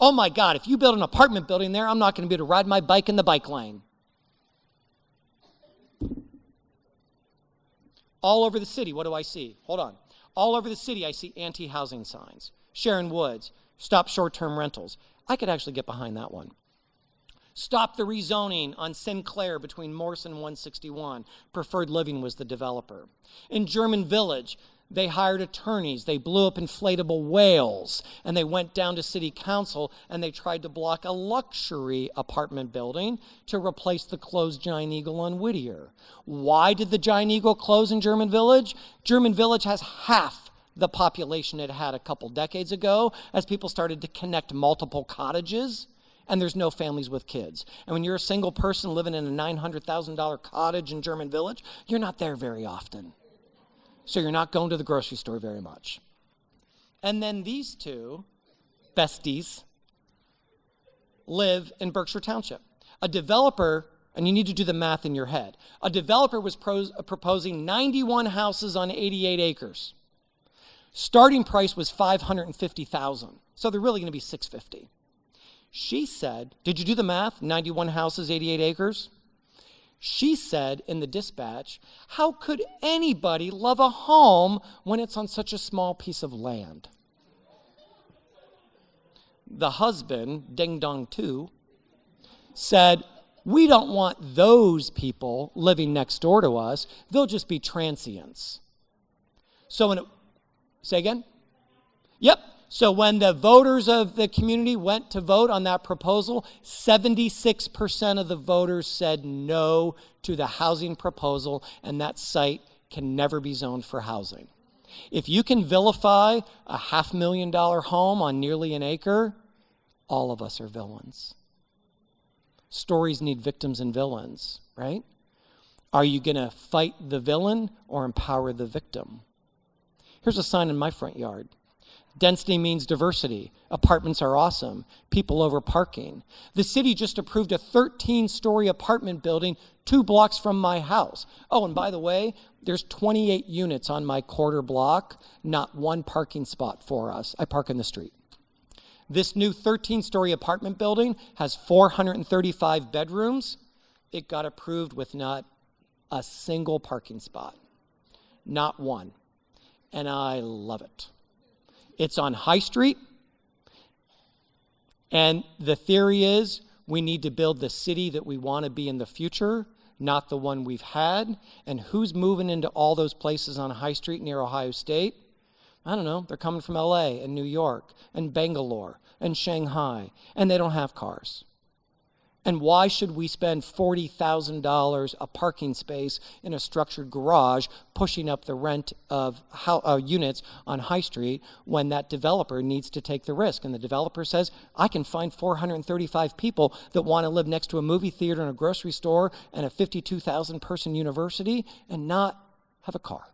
Oh my God, if you build an apartment building there, I'm not going to be able to ride my bike in the bike lane. All over the city, what do I see? Hold on. All over the city, I see anti-housing signs. Sharon Woods, stop short-term rentals. I could actually get behind that one. Stop the rezoning on Sinclair between Morse and 161. Preferred Living was the developer. In German Village, they hired attorneys. They blew up inflatable whales, and they went down to city council, and they tried to block a luxury apartment building to replace the closed Giant Eagle on Whittier. Why did the Giant Eagle close in German Village? German Village has half the population it had a couple decades ago as people started to connect multiple cottages, and there's no families with kids. And when you're a single person living in a $900,000 cottage in German Village, you're not there very often. So you're not going to the grocery store very much. And then these two besties live in Berkshire Township. A developer, and you need to do the math in your head, a developer was proposing 91 houses on 88 acres. Starting price was $550,000. So they're really going to be $650,000. She said, did you do the math? 91 houses, 88 acres? She said in the dispatch, how could anybody love a home when it's on such a small piece of land? The husband, Ding Dong 2, said, we don't want those people living next door to us. They'll just be transients. Say again? Yep. So when the voters of the community went to vote on that proposal, 76% of the voters said no to the housing proposal, and that site can never be zoned for housing. If you can vilify a $500,000 home on nearly an acre, all of us are villains. Stories need victims and villains, right? Are you going to fight the villain or empower the victim? Here's a sign in my front yard. Density means diversity. Apartments are awesome. People over parking. The city just approved a 13-story apartment building 2 blocks from my house. Oh, and by the way, there's 28 units on my quarter block, not one parking spot for us. I park in the street. This new 13-story apartment building has 435 bedrooms. It got approved with not a single parking spot. Not one. And I love it. It's on High Street, and the theory is we need to build the city that we want to be in the future, not the one we've had. And who's moving into all those places on High Street near Ohio State? I don't know. They're coming from LA and New York and Bangalore and Shanghai, and they don't have cars. And why should we spend $40,000 a parking space in a structured garage pushing up the rent of units on High Street when that developer needs to take the risk? And the developer says, I can find 435 people that want to live next to a movie theater and a grocery store and a 52,000 person university and not have a car.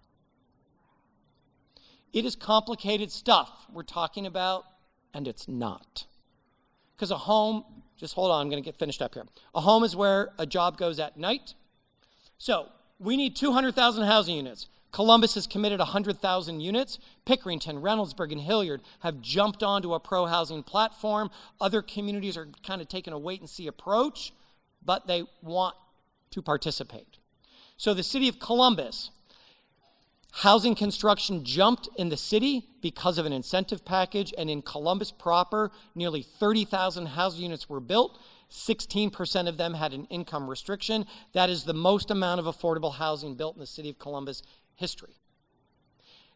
It is complicated stuff we're talking about, and it's not. Because a home, just hold on, I'm going to get finished up here. A home is where a job goes at night. So we need 200,000 housing units. Columbus has committed 100,000 units. Pickerington, Reynoldsburg, and Hilliard have jumped onto a pro-housing platform. Other communities are kind of taking a wait-and-see approach, but they want to participate. So the city of Columbus, housing construction jumped in the city because of an incentive package, and in Columbus proper, nearly 30,000 housing units were built. 16% of them had an income restriction. That is the most amount of affordable housing built in the city of Columbus history.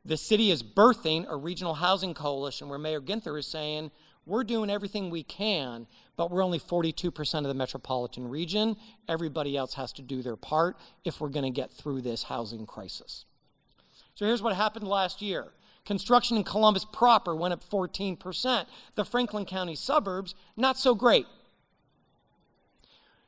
The city is birthing a regional housing coalition where Mayor Ginther is saying, we're doing everything we can, but we're only 42% of the metropolitan region. Everybody else has to do their part if we're going to get through this housing crisis. So here's what happened last year. Construction in Columbus proper went up 14%. The Franklin County suburbs, not so great.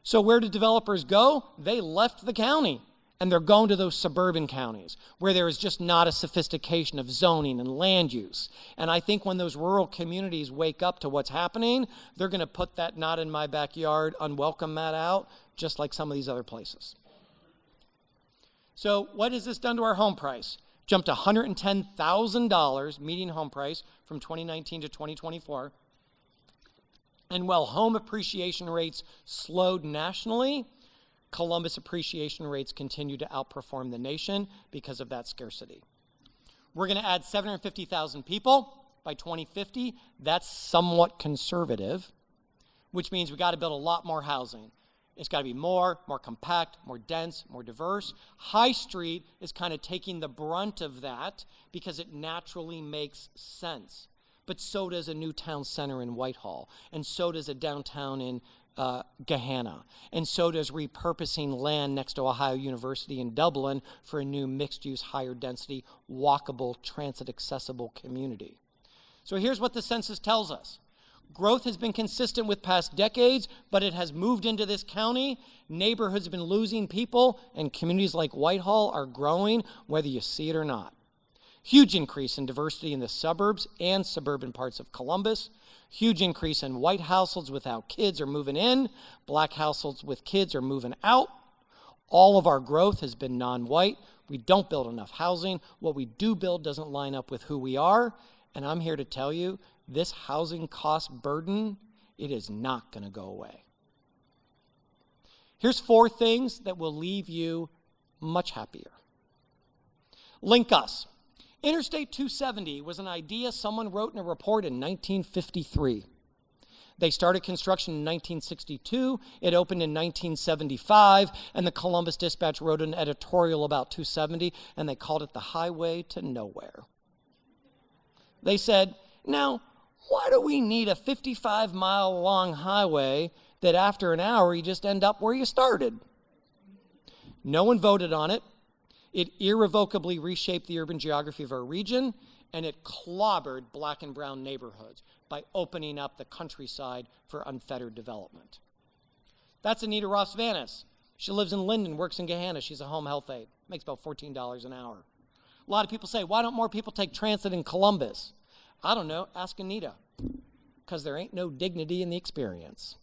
So where did developers go? They left the county, and they're going to those suburban counties where there is just not a sophistication of zoning and land use. And I think when those rural communities wake up to what's happening, they're going to put that not in my backyard, unwelcome mat out, just like some of these other places. So what has this done to our home price? Jumped $110,000 median home price from 2019 to 2024. And while home appreciation rates slowed nationally, Columbus appreciation rates continue to outperform the nation because of that scarcity. We're going to add 750,000 people by 2050. That's somewhat conservative, which means we got to build a lot more housing. It's got to be more compact, more dense, more diverse. High Street is kind of taking the brunt of that because it naturally makes sense. But so does a new town center in Whitehall, and so does a downtown in Gahanna, and so does repurposing land next to Ohio University in Dublin for a new mixed-use, higher density, walkable, transit-accessible community. So here's what the census tells us. Growth has been consistent with past decades, but it has moved into this county. Neighborhoods have been losing people, and communities like Whitehall are growing, whether you see it or not. Huge increase in diversity in the suburbs and suburban parts of Columbus. Huge increase in white households without kids are moving in. Black households with kids are moving out. All of our growth has been non-white. We don't build enough housing. What we do build doesn't line up with who we are. And I'm here to tell you, this housing cost burden, it is not going to go away. Here's 4 things that will leave you much happier. Link us. Interstate 270 was an idea someone wrote in a report in 1953. They started construction in 1962, it opened in 1975, and the Columbus Dispatch wrote an editorial about 270, and they called it the highway to nowhere. They said, now, why do we need a 55-mile-long highway that after an hour you just end up where you started? No one voted on it. It irrevocably reshaped the urban geography of our region, and it clobbered black and brown neighborhoods by opening up the countryside for unfettered development. That's Anita Ross-Vanis. She lives in Linden, works in Gahanna. She's a home health aide, makes about $14 an hour. A lot of people say, why don't more people take transit in Columbus? I don't know, ask Anita, because there ain't no dignity in the experience.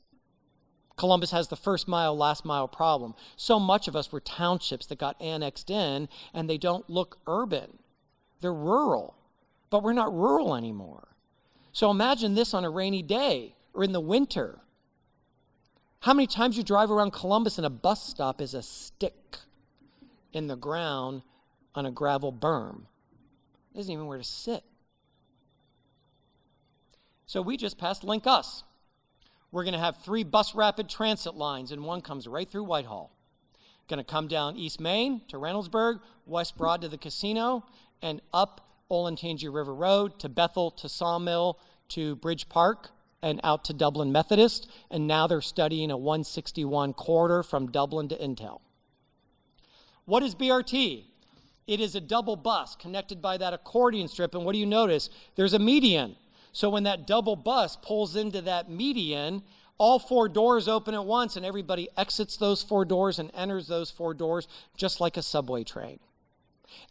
Columbus has the first mile, last mile problem. So much of us were townships that got annexed in, and they don't look urban. They're rural, but we're not rural anymore. So imagine this on a rainy day or in the winter. How many times you drive around Columbus and a bus stop is a stick in the ground on a gravel berm? There isn't even where to sit. So we just passed Link Us. We're going to have 3 bus rapid transit lines, and one comes right through Whitehall. Going to come down East Main to Reynoldsburg, West Broad to the casino, and up Olentangy River Road to Bethel to Sawmill to Bridge Park and out to Dublin Methodist. And now they're studying a 161 corridor from Dublin to Intel. What is BRT? It is a double bus connected by that accordion strip. And what do you notice? There's a median. So when that double bus pulls into that median, all 4 doors open at once, and everybody exits those 4 doors and enters those 4 doors just like a subway train.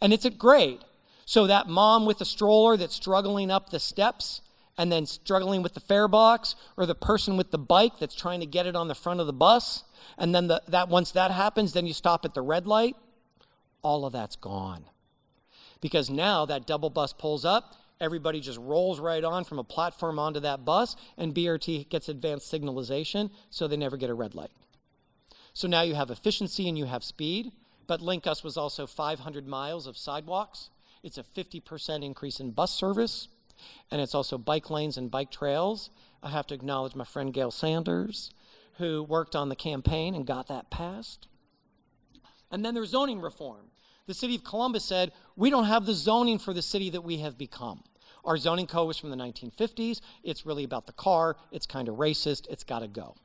And it's at grade. So that mom with the stroller that's struggling up the steps and then struggling with the fare box, or the person with the bike that's trying to get it on the front of the bus, and then once that happens, then you stop at the red light, all of that's gone. Because now that double bus pulls up, everybody just rolls right on from a platform onto that bus, and BRT gets advanced signalization, so they never get a red light. So now you have efficiency and you have speed, but Link Us was also 500 miles of sidewalks. It's a 50% increase in bus service, and it's also bike lanes and bike trails. I have to acknowledge my friend Gail Sanders, who worked on the campaign and got that passed. And then there's zoning reform. The city of Columbus said, we don't have the zoning for the city that we have become. Our zoning code was from the 1950s. It's really about the car. It's kind of racist. It's got to go.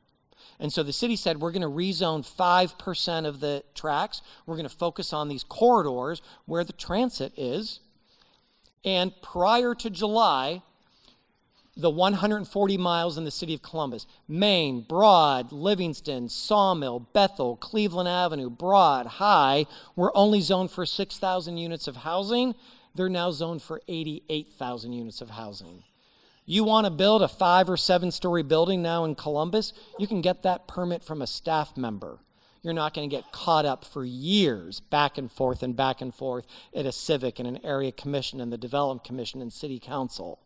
And so the city said, we're going to rezone 5% of the tracks. We're going to focus on these corridors where the transit is. And prior to July, the 140 miles in the city of Columbus, Main, Broad, Livingston, Sawmill, Bethel, Cleveland Avenue, Broad, High, were only zoned for 6,000 units of housing. They're now zoned for 88,000 units of housing. You want to build a 5 or 7 story building now in Columbus, you can get that permit from a staff member. You're not going to get caught up for years back and forth at a civic and an area commission and the development commission and city council.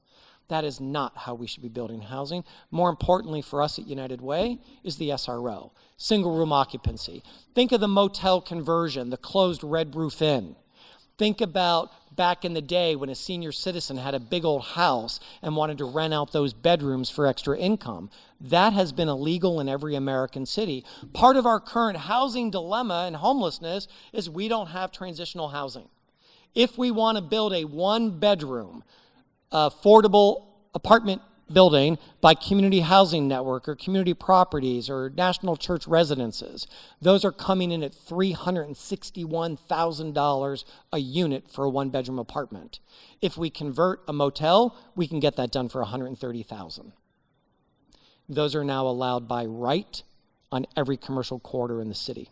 That is not how we should be building housing. More importantly for us at United Way is the SRO, single room occupancy. Think of the motel conversion, the closed Red Roof Inn. Think about back in the day when a senior citizen had a big old house and wanted to rent out those bedrooms for extra income. That has been illegal in every American city. Part of our current housing dilemma and homelessness is we don't have transitional housing. If we want to build a 1-bedroom, affordable apartment building by Community Housing Network or Community Properties or National Church Residences, those are coming in at $361,000 a unit for a 1-bedroom apartment. If we convert a motel, we can get that done for $130,000. Those are now allowed by right on every commercial corridor in the city.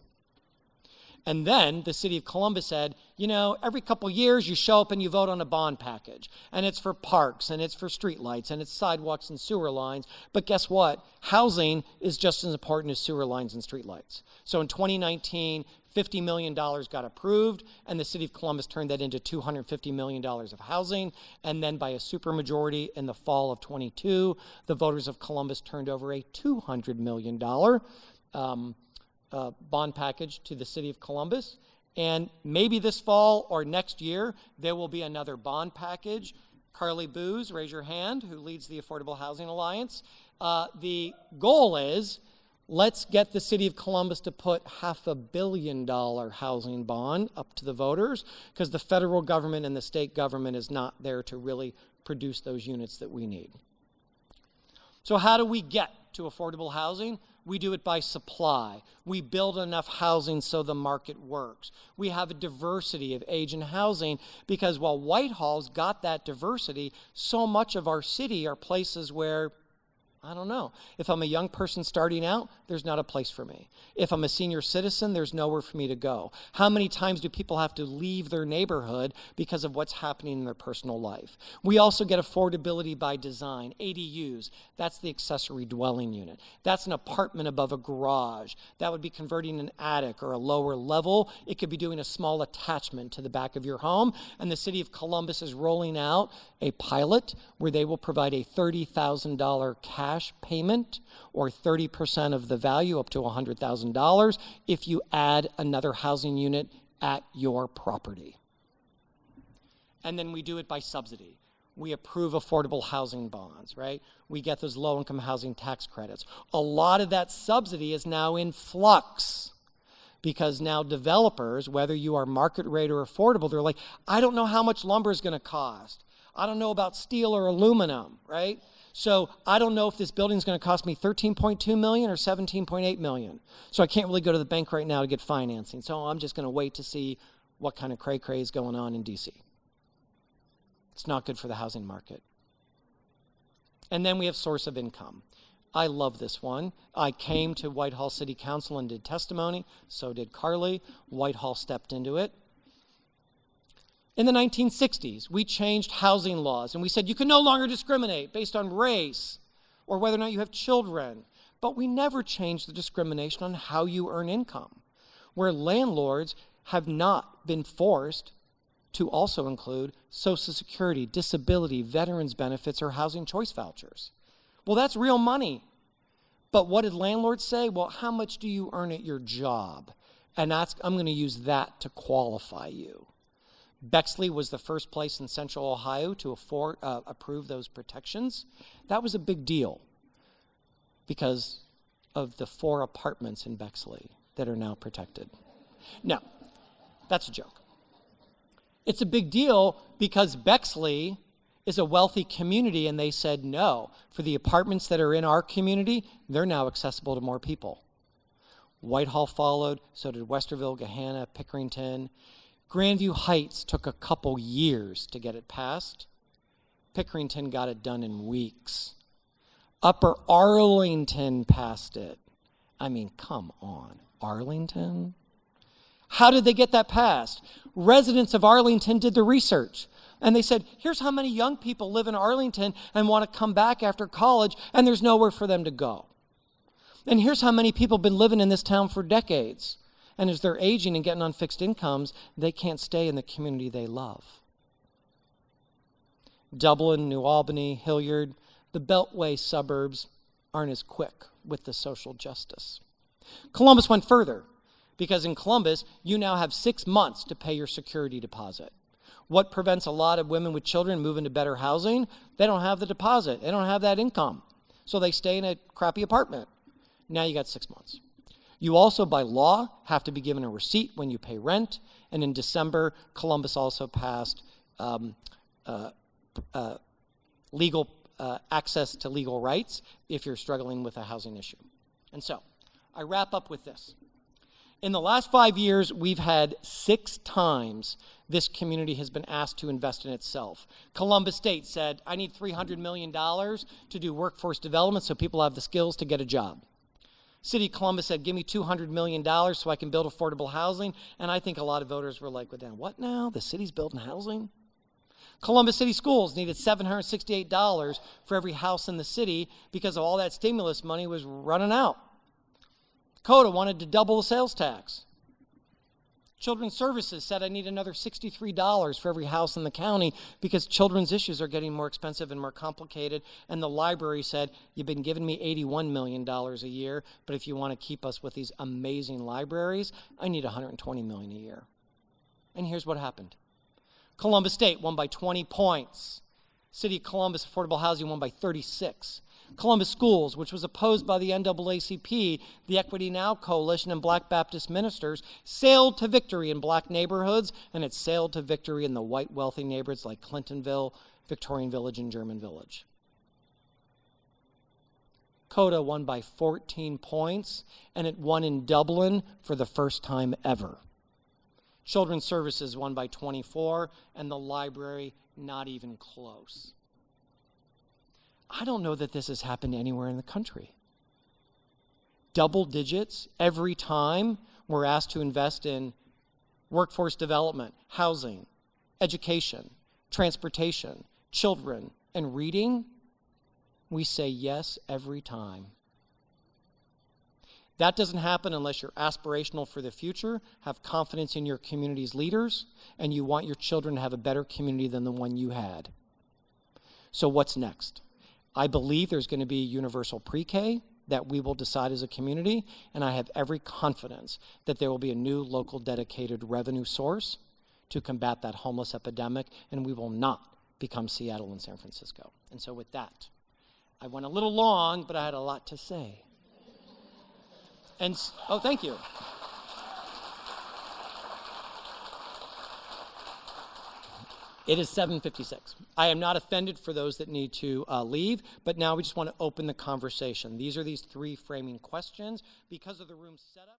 And then the city of Columbus said, every couple years you show up and you vote on a bond package. And it's for parks, and it's for streetlights, and it's sidewalks and sewer lines. But guess what? Housing is just as important as sewer lines and streetlights. So in 2019, $50 million got approved, and the city of Columbus turned that into $250 million of housing. And then by a supermajority in the fall of 22, the voters of Columbus turned over a $200 million bond package to the city of Columbus. And maybe this fall or next year, there will be another bond package. Carly Booz, raise your hand, who leads the Affordable Housing Alliance. The goal is, let's get the city of Columbus to put $500 million housing bond up to the voters, because the federal government and the state government is not there to really produce those units that we need. So how do we get to affordable housing? We do it by supply. We build enough housing so the market works. We have a diversity of age and housing, because while Whitehall's got that diversity, so much of our city are places where, I don't know. If I'm a young person starting out, there's not a place for me. If I'm a senior citizen, there's nowhere for me to go. How many times do people have to leave their neighborhood because of what's happening in their personal life? We also get affordability by design, ADUs. That's the accessory dwelling unit. That's an apartment above a garage. That would be converting an attic or a lower level. It could be doing a small attachment to the back of your home. And the city of Columbus is rolling out a pilot where they will provide a $30,000 cash payment or 30% of the value up to $100,000 if you add another housing unit at your property. And then we do it by subsidy. We approve affordable housing bonds, right? We get those low-income housing tax credits. A lot of that subsidy is now in flux because now developers, whether you are market rate or affordable, they're like, I don't know how much lumber is going to cost. I don't know about steel or aluminum, right? So I don't know if this building is going to cost me $13.2 million or $17.8 million. So I can't really go to the bank right now to get financing. So I'm just going to wait to see what kind of cray-cray is going on in DC. It's not good for the housing market. And then we have source of income. I love this one. I came to Whitehall City Council and did testimony. So did Carly. Whitehall stepped into it. In the 1960s, we changed housing laws, and we said you can no longer discriminate based on race or whether or not you have children. But we never changed the discrimination on how you earn income, where landlords have not been forced to also include Social Security, disability, veterans benefits, or housing choice vouchers. Well, that's real money. But what did landlords say? Well, how much do you earn at your job? And I'm going to use that to qualify you. Bexley was the first place in Central Ohio to approve those protections. That was a big deal because of the 4 apartments in Bexley that are now protected. Now, that's a joke. It's a big deal because Bexley is a wealthy community, and they said no. For the apartments that are in our community, they're now accessible to more people. Whitehall followed, so did Westerville, Gahanna, Pickerington. Grandview Heights took a couple years to get it passed. Pickerington got it done in weeks. Upper Arlington passed it. I mean, come on, Arlington? How did they get that passed? Residents of Arlington did the research. And they said, here's how many young people live in Arlington and want to come back after college, and there's nowhere for them to go. And here's how many people have been living in this town for decades. And as they're aging and getting on fixed incomes, they can't stay in the community they love. Dublin, New Albany, Hilliard, the Beltway suburbs aren't as quick with the social justice. Columbus went further because in Columbus, you now have 6 months to pay your security deposit. What prevents a lot of women with children moving to better housing? They don't have the deposit. They don't have that income. So they stay in a crappy apartment. Now you got 6 months. You also, by law, have to be given a receipt when you pay rent. And in December, Columbus also passed legal access to legal rights if you're struggling with a housing issue. And so, I wrap up with this. In the last 5 years, we've had 6 times this community has been asked to invest in itself. Columbus State said, I need $300 million to do workforce development so people have the skills to get a job. City of Columbus said, give me $200 million so I can build affordable housing. And I think a lot of voters were like, well, what now? The city's building housing? Columbus City Schools needed $768 for every house in the city because of all that stimulus money was running out. Dakota wanted to double the sales tax. Children's Services said I need another $63 for every house in the county because children's issues are getting more expensive and more complicated. And the library said, you've been giving me $81 million a year, but if you want to keep us with these amazing libraries, I need $120 million a year. And here's what happened. Columbus State won by 20 points. City of Columbus Affordable Housing won by 36. Columbus Schools, which was opposed by the NAACP, the Equity Now Coalition, and Black Baptist ministers, sailed to victory in black neighborhoods, and it sailed to victory in the white wealthy neighborhoods like Clintonville, Victorian Village, and German Village. COTA won by 14 points, and it won in Dublin for the first time ever. Children's Services won by 24, and the library not even close. I don't know that this has happened anywhere in the country. Double digits every time we're asked to invest in workforce development, housing, education, transportation, children, and reading, we say yes every time. That doesn't happen unless you're aspirational for the future, have confidence in your community's leaders, and you want your children to have a better community than the one you had. So what's next? I believe there's going to be universal pre-K that we will decide as a community, and I have every confidence that there will be a new local dedicated revenue source to combat that homeless epidemic, and we will not become Seattle and San Francisco. And so with that, I went a little long, but I had a lot to say. And, oh, thank you. It is 7:56. I am not offended for those that need to leave, but now we just want to open the conversation. These are these three framing questions. Because of the room setup.